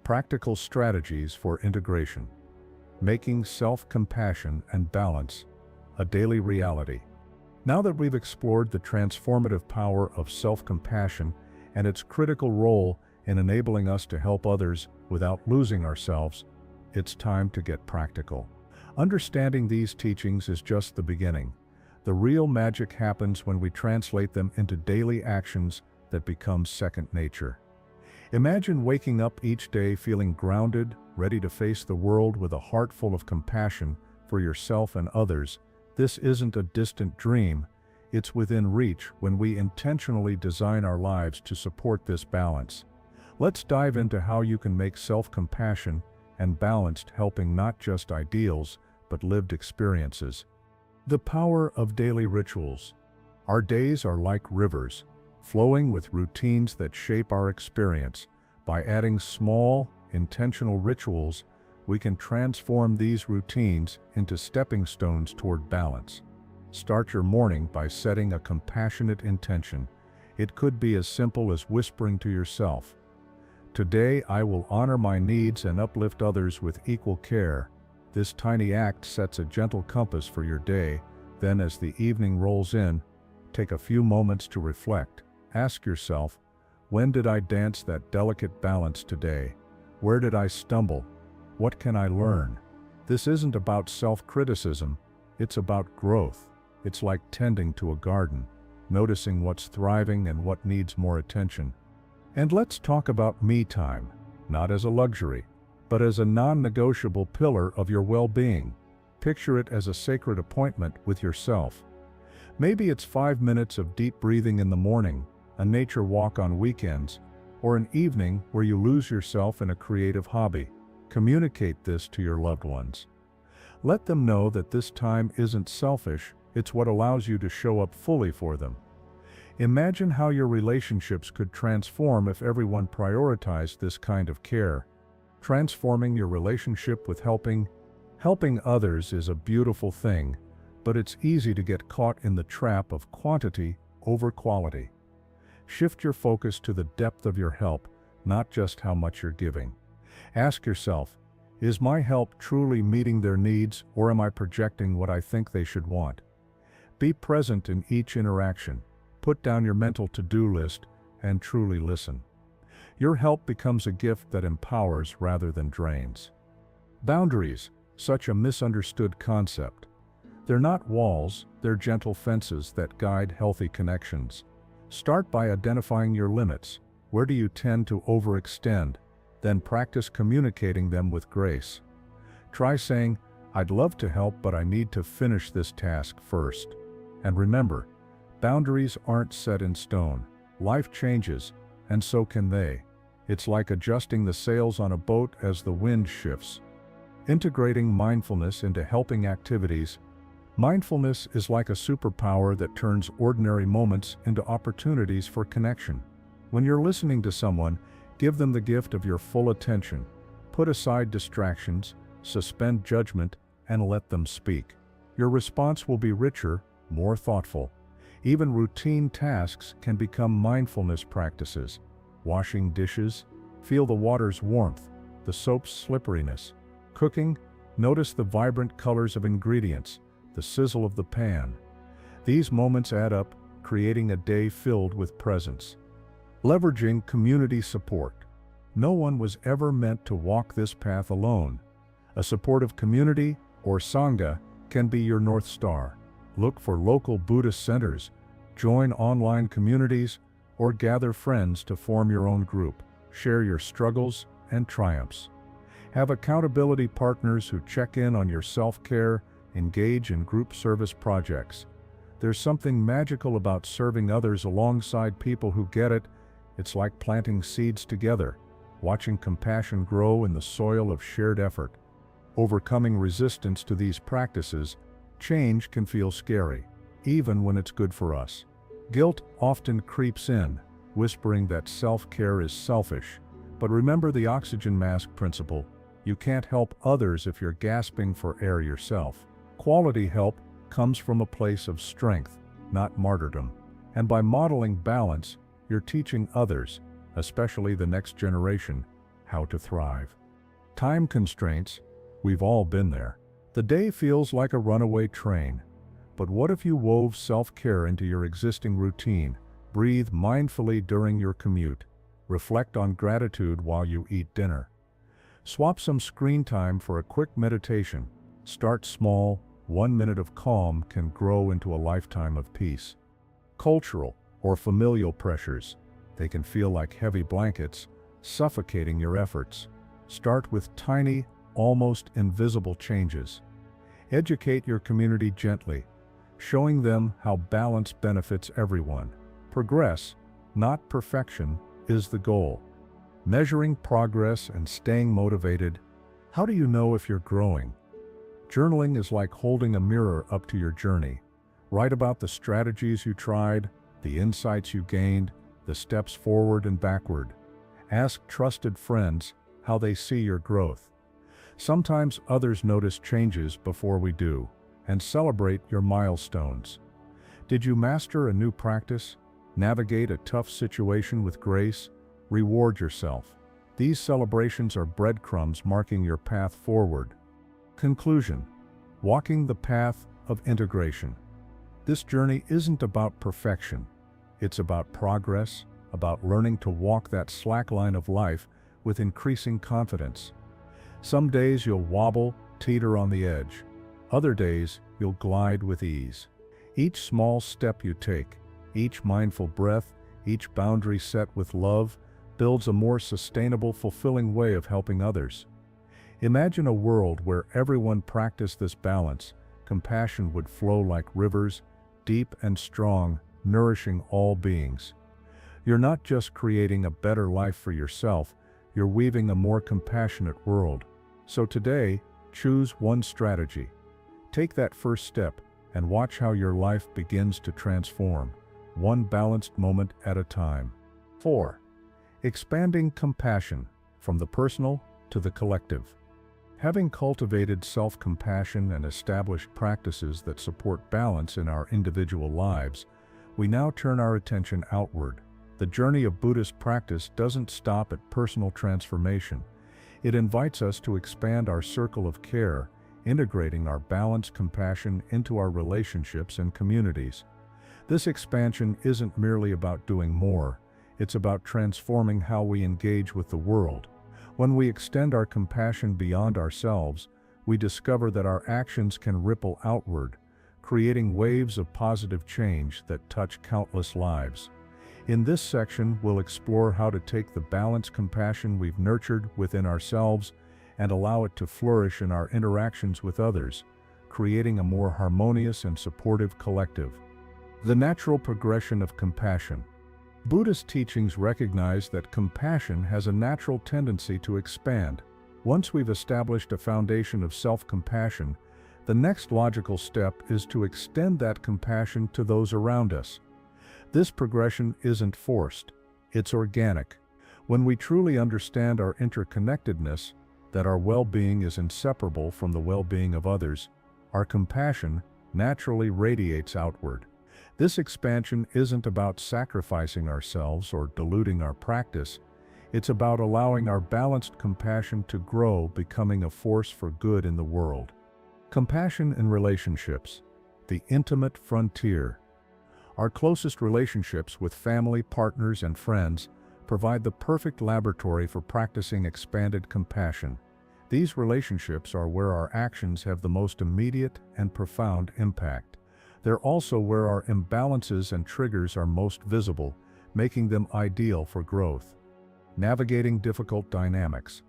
Practical strategies for integration. Making self-compassion and balance a daily reality. Now that we've explored the transformative power of self-compassion and its critical role in enabling us to help others without losing ourselves, it's time to get practical. Understanding these teachings is just the beginning. The real magic happens when we translate them into daily actions that become second nature. Imagine waking up each day feeling grounded, ready to face the world with a heart full of compassion for yourself and others. This isn't a distant dream, it's within reach when we intentionally design our lives to support this balance. Let's dive into how you can make self-compassion and balanced helping not just ideals, but lived experiences. The power of daily rituals. Our days are like rivers, flowing with routines that shape our experience. By adding small, intentional rituals, we can transform these routines into stepping stones toward balance. Start your morning by setting a compassionate intention. It could be as simple as whispering to yourself, "Today I will honor my needs and uplift others with equal care." This tiny act sets a gentle compass for your day. Then as the evening rolls in, take a few moments to reflect. Ask yourself, when did I dance that delicate balance today? Where did I stumble? What can I learn? This isn't about self-criticism, it's about growth. It's like tending to a garden, noticing what's thriving and what needs more attention. And let's talk about me time, not as a luxury, but as a non-negotiable pillar of your well-being. Picture it as a sacred appointment with yourself. Maybe it's 5 minutes of deep breathing in the morning, a nature walk on weekends, or an evening where you lose yourself in a creative hobby. Communicate this to your loved ones. Let them know that this time isn't selfish, it's what allows you to show up fully for them. Imagine how your relationships could transform if everyone prioritized this kind of care. Transforming your relationship with helping others is a beautiful thing, but it's easy to get caught in the trap of quantity over quality. Shift your focus to the depth of your help, not just how much you're giving. Ask yourself, is my help truly meeting their needs, or am I projecting what I think they should want? Be present in each interaction. Put down your mental to-do list and truly listen. Your help becomes a gift that empowers rather than drains. Boundaries, such a misunderstood concept. They're not walls, they're gentle fences that guide healthy connections. Start by identifying your limits. Where do you tend to overextend? Then practice communicating them with grace. Try saying, "I'd love to help, but I need to finish this task first." And remember, boundaries aren't set in stone. Life changes, and so can they. It's like adjusting the sails on a boat as the wind shifts. Integrating mindfulness into helping activities. Mindfulness is like a superpower that turns ordinary moments into opportunities for connection. When you're listening to someone, give them the gift of your full attention. Put aside distractions, suspend judgment, and let them speak. Your response will be richer, more thoughtful. Even routine tasks can become mindfulness practices. Washing dishes, feel the water's warmth, the soap's slipperiness. Cooking, notice the vibrant colors of ingredients, the sizzle of the pan. These moments add up, creating a day filled with presence. Leveraging community support. No one was ever meant to walk this path alone. A supportive community, or sangha, can be your North Star. Look for local Buddhist centers, Join online communities or gather friends to form your own group. Share your struggles and triumphs. Have accountability partners who check in on your self-care. Engage in group service projects. There's something magical about serving others alongside people who get it. It's like planting seeds together, watching compassion grow in the soil of shared effort. Overcoming resistance to these practices, change can feel scary, even when it's good for us. Guilt often creeps in, whispering that self-care is selfish. But remember the oxygen mask principle. You can't help others if you're gasping for air yourself. Quality help comes from a place of strength, not martyrdom. And by modeling balance, you're teaching others, especially the next generation, how to thrive. Time constraints, we've all been there. The day feels like a runaway train. But what if you wove self-care into your existing routine? Breathe mindfully during your commute. Reflect on gratitude while you eat dinner. Swap some screen time for a quick meditation. Start small. 1 minute of calm can grow into a lifetime of peace. Cultural or familial pressures. They can feel like heavy blankets, suffocating your efforts. Start with tiny, almost invisible changes. Educate your community gently, showing them how balance benefits everyone. Progress, not perfection, is the goal. Measuring progress and staying motivated. How do you know if you're growing? Journaling is like holding a mirror up to your journey. Write about the strategies you tried, the insights you gained, the steps forward and backward. Ask trusted friends how they see your growth. Sometimes others notice changes before we do, and celebrate your milestones. Did you master a new practice? Navigate a tough situation with grace? Reward yourself. These celebrations are breadcrumbs marking your path forward. Conclusion: walking the path of integration. This journey isn't about perfection. It's about progress, about learning to walk that slack line of life with increasing confidence. Some days you'll wobble, teeter on the edge. Other days you'll glide with ease. Each small step you take, each mindful breath, each boundary set with love, builds a more sustainable, fulfilling way of helping others. Imagine a world where everyone practiced this balance. Compassion would flow like rivers, deep and strong, nourishing all beings. You're not just creating a better life for yourself, you're weaving a more compassionate world. So today, choose one strategy. Take that first step and watch how your life begins to transform, one balanced moment at a time. 4. Expanding compassion, from the personal to the collective. Having cultivated self-compassion and established practices that support balance in our individual lives, we now turn our attention outward. The journey of Buddhist practice doesn't stop at personal transformation. It invites us to expand our circle of care, integrating our balanced compassion into our relationships and communities. This expansion isn't merely about doing more, it's about transforming how we engage with the world. When we extend our compassion beyond ourselves, we discover that our actions can ripple outward, creating waves of positive change that touch countless lives. In this section, we'll explore how to take the balanced compassion we've nurtured within ourselves and allow it to flourish in our interactions with others, creating a more harmonious and supportive collective. The natural progression of compassion. Buddhist teachings recognize that compassion has a natural tendency to expand. Once we've established a foundation of self-compassion, the next logical step is to extend that compassion to those around us. This progression isn't forced, it's organic. When we truly understand our interconnectedness, that our well-being is inseparable from the well-being of others, our compassion naturally radiates outward. This expansion isn't about sacrificing ourselves or diluting our practice. It's about allowing our balanced compassion to grow, becoming a force for good in the world. Compassion in relationships, the intimate frontier. Our closest relationships with family, partners, and friends provide the perfect laboratory for practicing expanded compassion. These relationships are where our actions have the most immediate and profound impact. They're also where our imbalances and triggers are most visible, making them ideal for growth. Navigating difficult dynamics.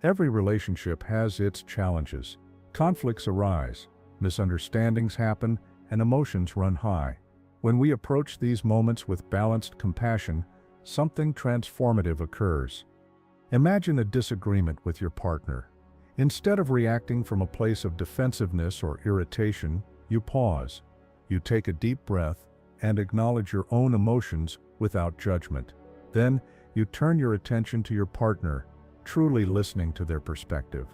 Every relationship has its challenges. Conflicts arise, misunderstandings happen, and emotions run high. When we approach these moments with balanced compassion, something transformative occurs. Imagine a disagreement with your partner. Instead of reacting from a place of defensiveness or irritation, you pause. You take a deep breath and acknowledge your own emotions without judgment. Then, you turn your attention to your partner, truly listening to their perspective.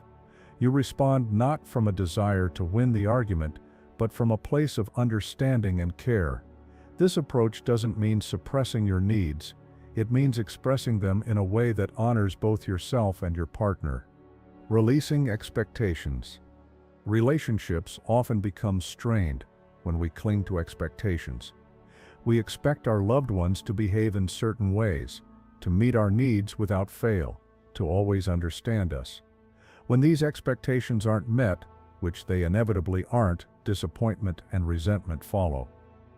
You respond not from a desire to win the argument, but from a place of understanding and care. This approach doesn't mean suppressing your needs. It means expressing them in a way that honors both yourself and your partner. Releasing expectations. Relationships often become strained when we cling to expectations. We expect our loved ones to behave in certain ways, to meet our needs without fail, to always understand us. When these expectations aren't met, which they inevitably aren't, disappointment and resentment follow.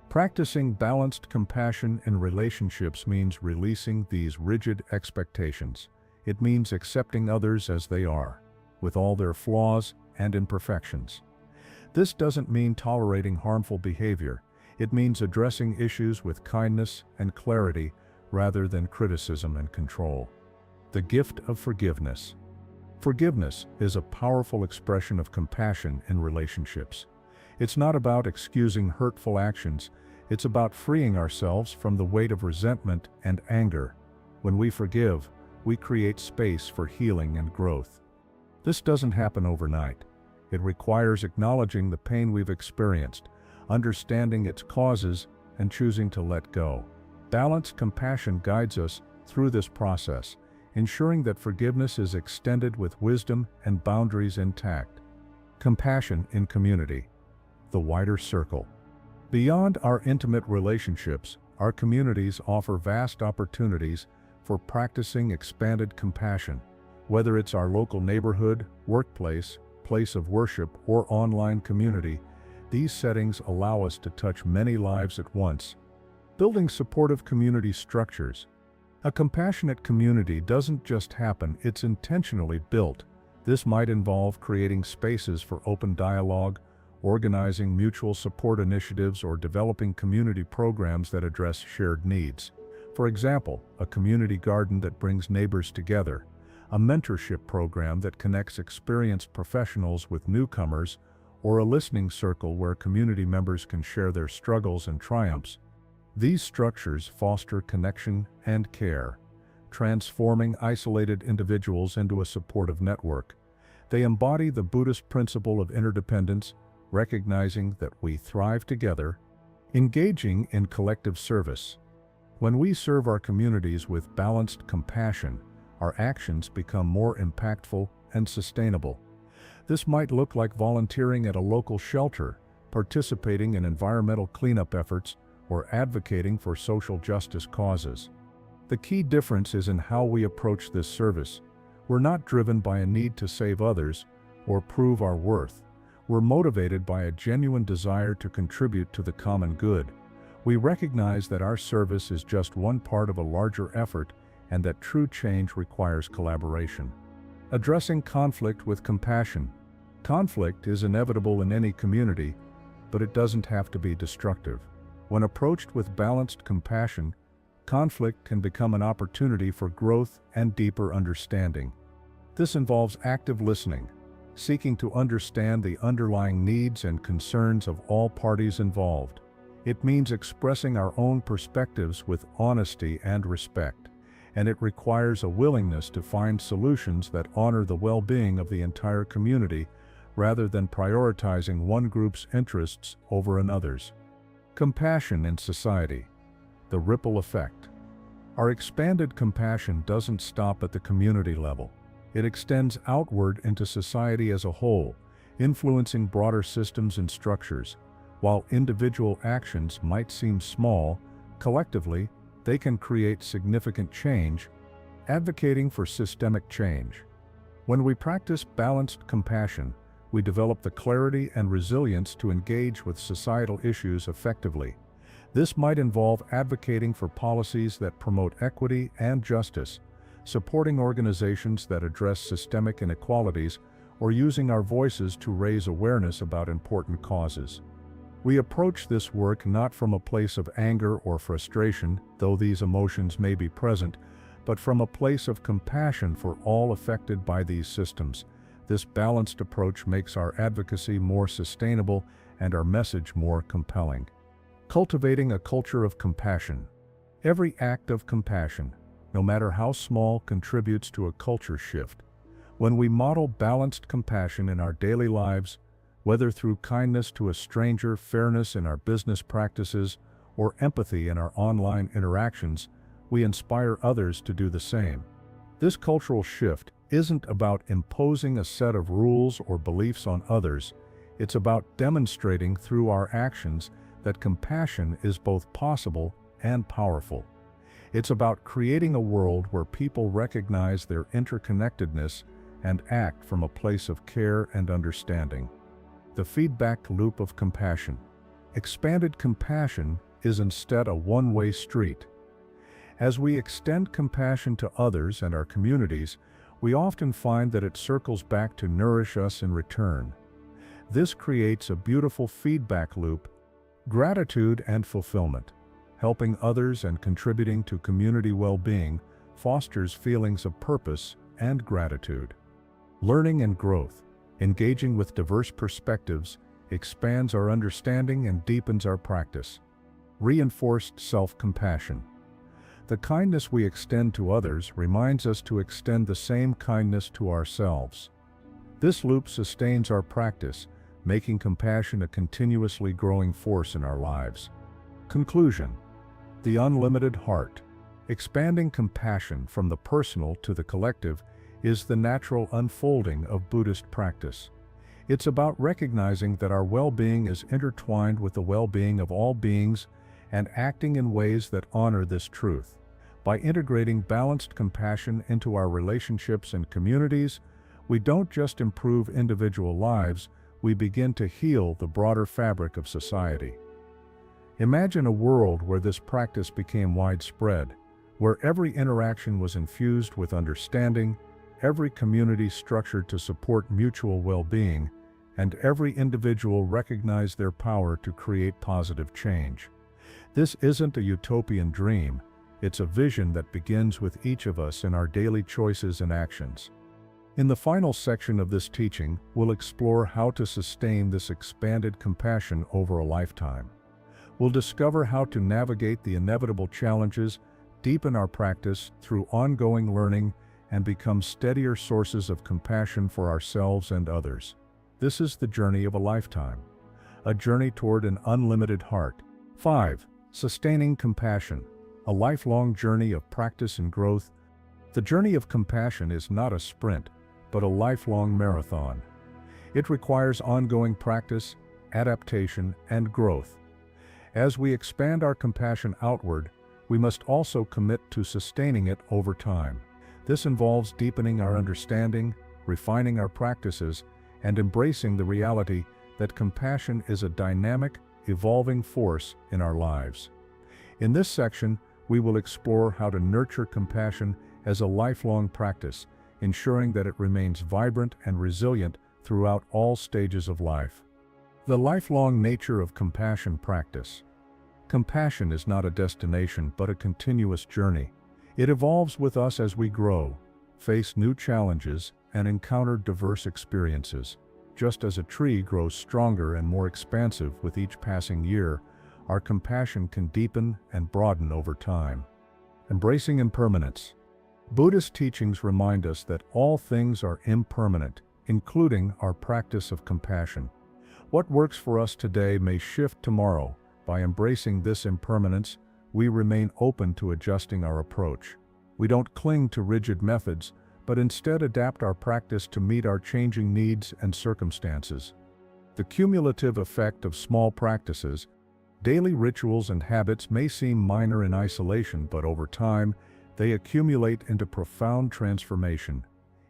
Practicing balanced compassion in relationships means releasing these rigid expectations. It means accepting others as they are, with all their flaws and imperfections. This doesn't mean tolerating harmful behavior. It means addressing issues with kindness and clarity rather than criticism and control. The gift of forgiveness. Forgiveness is a powerful expression of compassion in relationships. It's not about excusing hurtful actions. It's about freeing ourselves from the weight of resentment and anger. When we forgive, we create space for healing and growth. This doesn't happen overnight. It requires acknowledging the pain we've experienced, understanding its causes, and choosing to let go. Balanced compassion guides us through this process, ensuring that forgiveness is extended with wisdom and boundaries intact. Compassion in community. The wider circle. Beyond our intimate relationships, our communities offer vast opportunities for practicing expanded compassion. Whether it's our local neighborhood, workplace, place of worship, or online community, these settings allow us to touch many lives at once. Building supportive community structures. A compassionate community doesn't just happen, it's intentionally built. This might involve creating spaces for open dialogue, organizing mutual support initiatives, or developing community programs that address shared needs. For example, a community garden that brings neighbors together, a mentorship program that connects experienced professionals with newcomers, or a listening circle where community members can share their struggles and triumphs. These structures foster connection and care, transforming isolated individuals into a supportive network. They embody the Buddhist principle of interdependence, recognizing that we thrive together. Engaging in collective service. When we serve our communities with balanced compassion, our actions become more impactful and sustainable. This might look like volunteering at a local shelter, participating in environmental cleanup efforts, or advocating for social justice causes. The key difference is in how we approach this service. We're not driven by a need to save others or prove our worth. We're motivated by a genuine desire to contribute to the common good. We recognize that our service is just one part of a larger effort and that true change requires collaboration. Addressing conflict with compassion. Conflict is inevitable in any community, but it doesn't have to be destructive. When approached with balanced compassion, conflict can become an opportunity for growth and deeper understanding. This involves active listening, seeking to understand the underlying needs and concerns of all parties involved. It means expressing our own perspectives with honesty and respect, and it requires a willingness to find solutions that honor the well-being of the entire community rather than prioritizing one group's interests over another's. Compassion in society. The ripple effect. Our expanded compassion doesn't stop at the community level. It extends outward into society as a whole, influencing broader systems and structures. While individual actions might seem small, collectively, they can create significant change. Advocating for systemic change. When we practice balanced compassion, we develop the clarity and resilience to engage with societal issues effectively. This might involve advocating for policies that promote equity and justice, supporting organizations that address systemic inequalities, or using our voices to raise awareness about important causes. We approach this work not from a place of anger or frustration, though these emotions may be present, but from a place of compassion for all affected by these systems. This balanced approach makes our advocacy more sustainable and our message more compelling. Cultivating a culture of compassion. Every act of compassion, no matter how small, contributes to a culture shift. When we model balanced compassion in our daily lives, whether through kindness to a stranger, fairness in our business practices, or empathy in our online interactions, we inspire others to do the same. This cultural shift isn't about imposing a set of rules or beliefs on others. It's about demonstrating through our actions that compassion is both possible and powerful. It's about creating a world where people recognize their interconnectedness and act from a place of care and understanding. The feedback loop of compassion. Expanded compassion is instead a one-way street. As we extend compassion to others and our communities, we often find that it circles back to nourish us in return. This creates a beautiful feedback loop. Gratitude and fulfillment. Helping others and contributing to community well-being fosters feelings of purpose and gratitude. Learning and growth. Engaging with diverse perspectives expands our understanding and deepens our practice. Reinforced self-compassion. The kindness we extend to others reminds us to extend the same kindness to ourselves. This loop sustains our practice, making compassion a continuously growing force in our lives. Conclusion. The unlimited heart. Expanding compassion from the personal to the collective is the natural unfolding of Buddhist practice. It's about recognizing that our well-being is intertwined with the well-being of all beings and acting in ways that honor this truth. By integrating balanced compassion into our relationships and communities, we don't just improve individual lives, we begin to heal the broader fabric of society. Imagine a world where this practice became widespread, where every interaction was infused with understanding, every community structured to support mutual well-being, and every individual recognized their power to create positive change. This isn't a utopian dream, it's a vision that begins with each of us in our daily choices and actions. In the final section of this teaching, we'll explore how to sustain this expanded compassion over a lifetime. We'll discover how to navigate the inevitable challenges, deepen our practice through ongoing learning, and become steadier sources of compassion for ourselves and others. This is the journey of a lifetime, a journey toward an unlimited heart. 5. Sustaining compassion, a lifelong journey of practice and growth. The journey of compassion is not a sprint, but a lifelong marathon. It requires ongoing practice, adaptation, and growth. As we expand our compassion outward, we must also commit to sustaining it over time. This involves deepening our understanding, refining our practices, and embracing the reality that compassion is a dynamic, evolving force in our lives. In this section, we will explore how to nurture compassion as a lifelong practice, ensuring that it remains vibrant and resilient throughout all stages of life. The lifelong nature of compassion practice. Compassion is not a destination but a continuous journey. It evolves with us as we grow, face new challenges, and encounter diverse experiences. Just as a tree grows stronger and more expansive with each passing year, our compassion can deepen and broaden over time. Embracing impermanence. Buddhist teachings remind us that all things are impermanent, including our practice of compassion. What works for us today may shift tomorrow. By embracing this impermanence, we remain open to adjusting our approach. We don't cling to rigid methods, but instead adapt our practice to meet our changing needs and circumstances. The cumulative effect of small practices, daily rituals and habits may seem minor in isolation, but over time, they accumulate into profound transformation.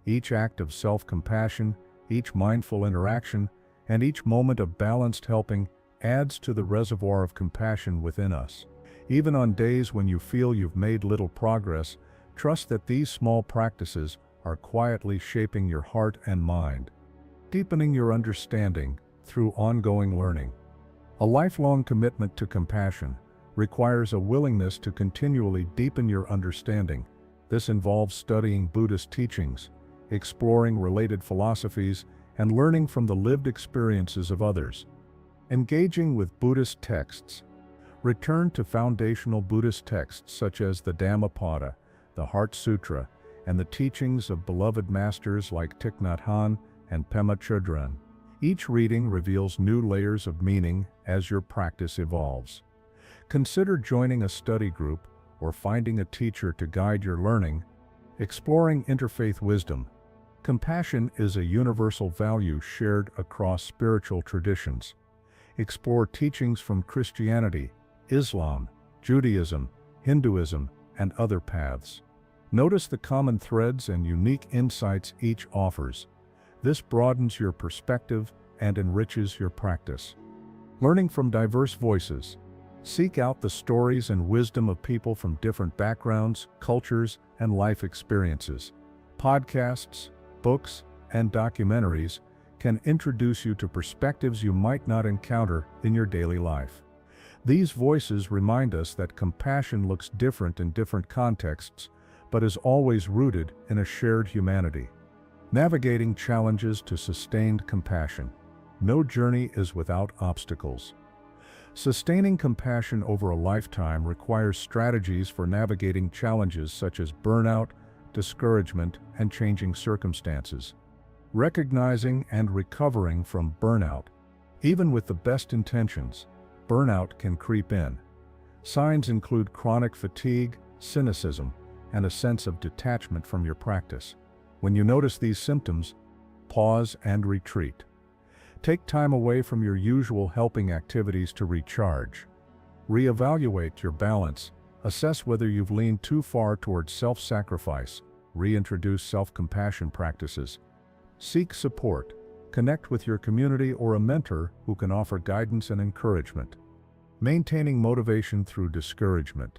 Each act of self-compassion, Each mindful interaction and each moment of balanced helping adds to the reservoir of compassion within us. Even on days when you feel you've made little progress, trust that these small practices are quietly shaping your heart and mind, deepening your understanding through ongoing learning. A lifelong commitment to compassion requires a willingness to continually deepen your understanding. This involves studying Buddhist teachings, exploring related philosophies, and learning from the lived experiences of others. Engaging with Buddhist texts. Return to foundational Buddhist texts such as the Dhammapada, the Heart Sutra, and the teachings of beloved masters like Thich Nhat Hanh and Pema Chodron. Each reading reveals new layers of meaning as your practice evolves. Consider joining a study group or finding a teacher to guide your learning. Exploring interfaith wisdom. Compassion is a universal value shared across spiritual traditions. Explore teachings from Christianity, Islam, Judaism, Hinduism, and other paths. Notice the common threads and unique insights each offers. This broadens your perspective and enriches your practice. Learning from diverse voices. Seek out the stories and wisdom of people from different backgrounds, cultures, and life experiences. Podcasts, books, and documentaries can introduce you to perspectives you might not encounter in your daily life. These voices remind us that compassion looks different in different contexts, but is always rooted in a shared humanity. Navigating challenges to sustained compassion. No journey is without obstacles. Sustaining compassion over a lifetime requires strategies for navigating challenges such as burnout, discouragement, and changing circumstances. Recognizing and recovering from burnout. Even with the best intentions, burnout can creep in. Signs include chronic fatigue, cynicism, and a sense of detachment from your practice. When you notice these symptoms, pause and retreat. Take time away from your usual helping activities to recharge. Reevaluate your balance. Assess whether you've leaned too far towards self-sacrifice. Reintroduce self-compassion practices. Seek support. Connect with your community or a mentor who can offer guidance and encouragement. Maintaining motivation through discouragement.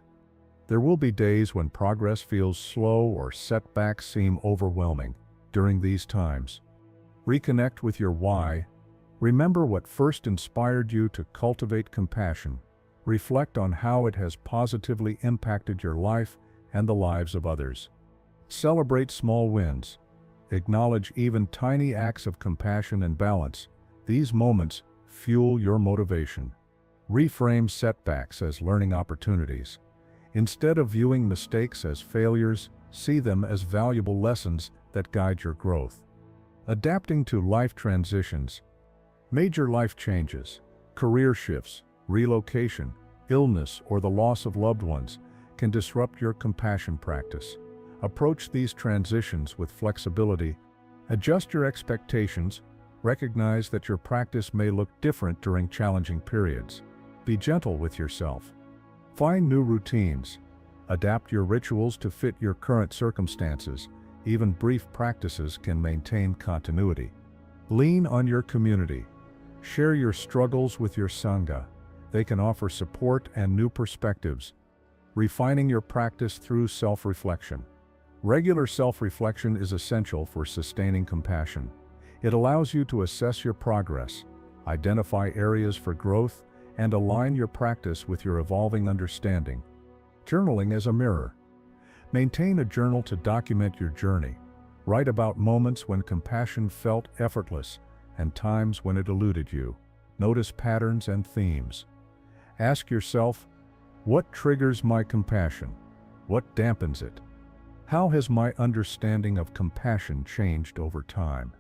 There will be days when progress feels slow or setbacks seem overwhelming. During these times, reconnect with your why. Remember what first inspired you to cultivate compassion. Reflect on how it has positively impacted your life and the lives of others. Celebrate small wins. Acknowledge even tiny acts of compassion and balance. These moments fuel your motivation. Reframe setbacks as learning opportunities. Instead of viewing mistakes as failures, see them as valuable lessons that guide your growth. Adapting to life transitions. Major life changes, career shifts, relocation, illness, or the loss of loved ones can disrupt your compassion practice. Approach these transitions with flexibility. Adjust your expectations. Recognize that your practice may look different during challenging periods. Be gentle with yourself. Find new routines. Adapt your rituals to fit your current circumstances. Even brief practices can maintain continuity. Lean on your community. Share your struggles with your Sangha. They can offer support and new perspectives. Refining your practice through self-reflection. Regular self-reflection is essential for sustaining compassion. It allows you to assess your progress, identify areas for growth, and align your practice with your evolving understanding. Journaling as a mirror. Maintain a journal to document your journey. Write about moments when compassion felt effortless and times when it eluded you. Notice patterns and themes. Ask yourself, what triggers my compassion? What dampens it? How has my understanding of compassion changed over time?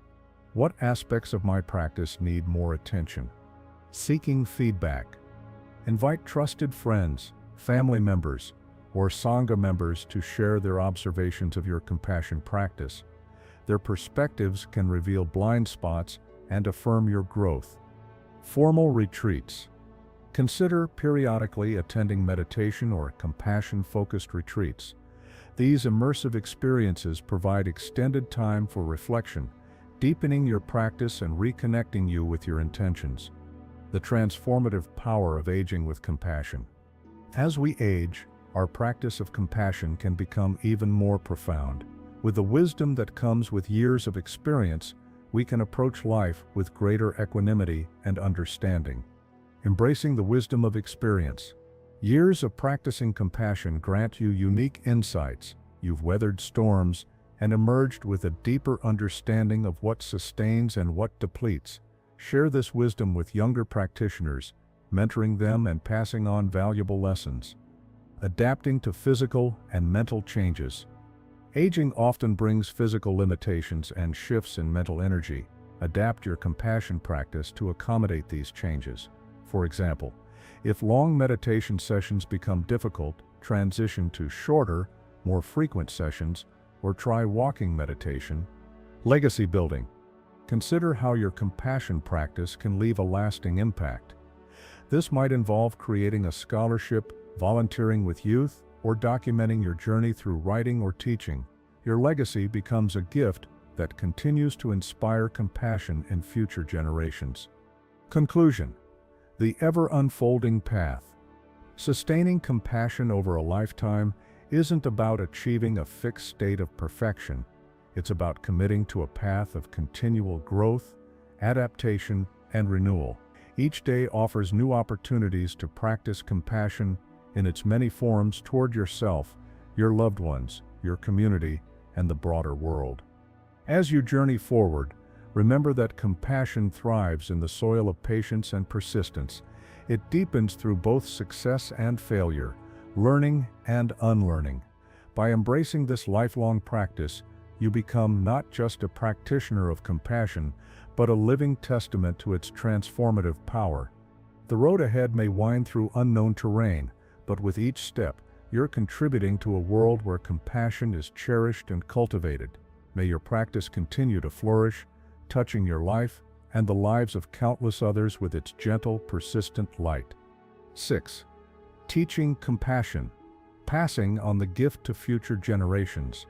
What aspects of my practice need more attention? Seeking feedback. Invite trusted friends, family members, or Sangha members to share their observations of your compassion practice. Their perspectives can reveal blind spots and affirm your growth. Formal retreats. Consider periodically attending meditation or compassion-focused retreats. These immersive experiences provide extended time for reflection, deepening your practice and reconnecting you with your intentions. The transformative power of aging with compassion. As we age, our practice of compassion can become even more profound. With the wisdom that comes with years of experience, we can approach life with greater equanimity and understanding. Embracing the wisdom of experience. Years of practicing compassion grant you unique insights. You've weathered storms and emerged with a deeper understanding of what sustains and what depletes. Share this wisdom with younger practitioners, mentoring them and passing on valuable lessons. Adapting to physical and mental changes. Aging often brings physical limitations and shifts in mental energy. Adapt your compassion practice to accommodate these changes. For example, if long meditation sessions become difficult, transition to shorter, more frequent sessions, or try walking meditation. Legacy building. Consider how your compassion practice can leave a lasting impact. This might involve creating a scholarship, volunteering with youth, or documenting your journey through writing or teaching. Your legacy becomes a gift that continues to inspire compassion in future generations. Conclusion. The ever-unfolding path. Sustaining compassion over a lifetime isn't about achieving a fixed state of perfection. It's about committing to a path of continual growth, adaptation, and renewal. Each day offers new opportunities to practice compassion in its many forms toward yourself, your loved ones, your community, and the broader world. As you journey forward, remember that compassion thrives in the soil of patience and persistence. It deepens through both success and failure, learning and unlearning. By embracing this lifelong practice, you become not just a practitioner of compassion, but a living testament to its transformative power. The road ahead may wind through unknown terrain, but with each step, you're contributing to a world where compassion is cherished and cultivated. May your practice continue to flourish, touching your life and the lives of countless others with its gentle, persistent light. 6. Teaching compassion. Passing on the gift to future generations.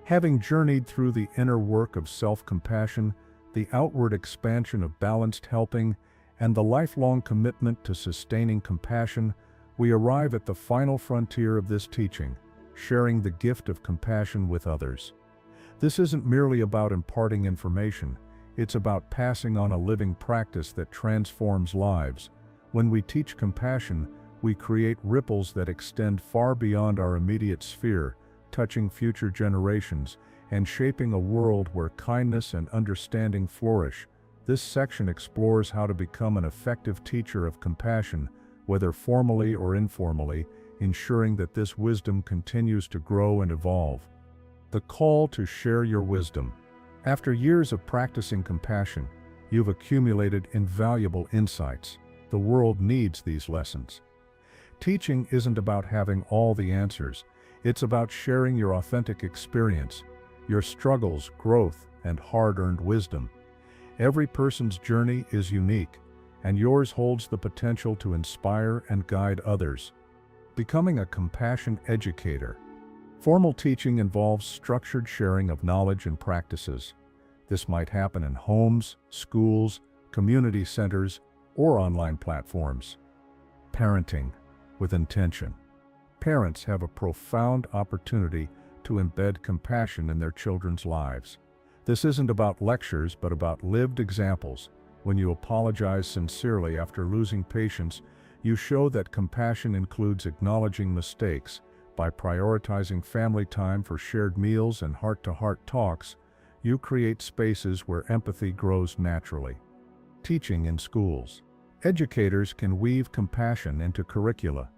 Having journeyed through the inner work of self-compassion, the outward expansion of balanced helping, and the lifelong commitment to sustaining compassion, we arrive at the final frontier of this teaching, sharing the gift of compassion with others. This isn't merely about imparting information, it's about passing on a living practice that transforms lives. When we teach compassion, we create ripples that extend far beyond our immediate sphere, touching future generations and shaping a world where kindness and understanding flourish. This section explores how to become an effective teacher of compassion, whether formally or informally, ensuring that this wisdom continues to grow and evolve. The call to share your wisdom. After years of practicing compassion, you've accumulated invaluable insights. The world needs these lessons. Teaching isn't about having all the answers. It's about sharing your authentic experience, your struggles, growth, and hard-earned wisdom. Every person's journey is unique, and yours holds the potential to inspire and guide others. Becoming a compassion educator. Formal teaching involves structured sharing of knowledge and practices. This might happen in homes, schools, community centers, or online platforms. Parenting with intention. Parents have a profound opportunity to embed compassion in their children's lives. This isn't about lectures, but about lived examples. When you apologize sincerely after losing patience, you show that compassion includes acknowledging mistakes. By prioritizing family time for shared meals and heart-to-heart talks, you create spaces where empathy grows naturally. Teaching in schools. Educators can weave compassion into curricula.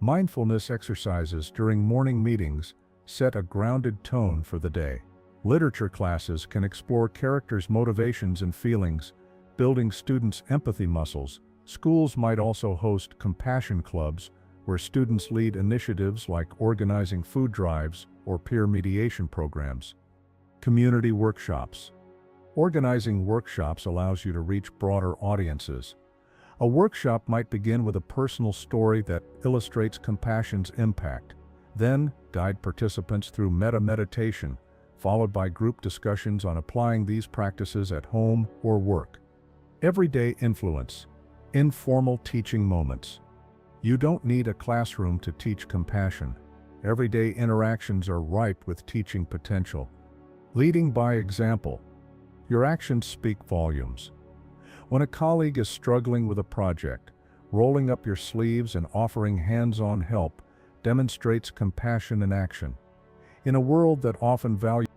Mindfulness exercises during morning meetings set a grounded tone for the day. Literature classes can explore characters' motivations and feelings, building students' empathy muscles. Schools might also host compassion clubs, where students lead initiatives like organizing food drives or peer mediation programs. Community workshops. Organizing workshops allows you to reach broader audiences. A workshop might begin with a personal story that illustrates compassion's impact. Then, guide participants through Metta meditation, followed by group discussions on applying these practices at home or work. Everyday influence. Informal teaching moments. You don't need a classroom to teach compassion. Everyday interactions are ripe with teaching potential. Leading by example. Your actions speak volumes. When a colleague is struggling with a project, rolling up your sleeves and offering hands-on help demonstrates compassion in action. In a world that often values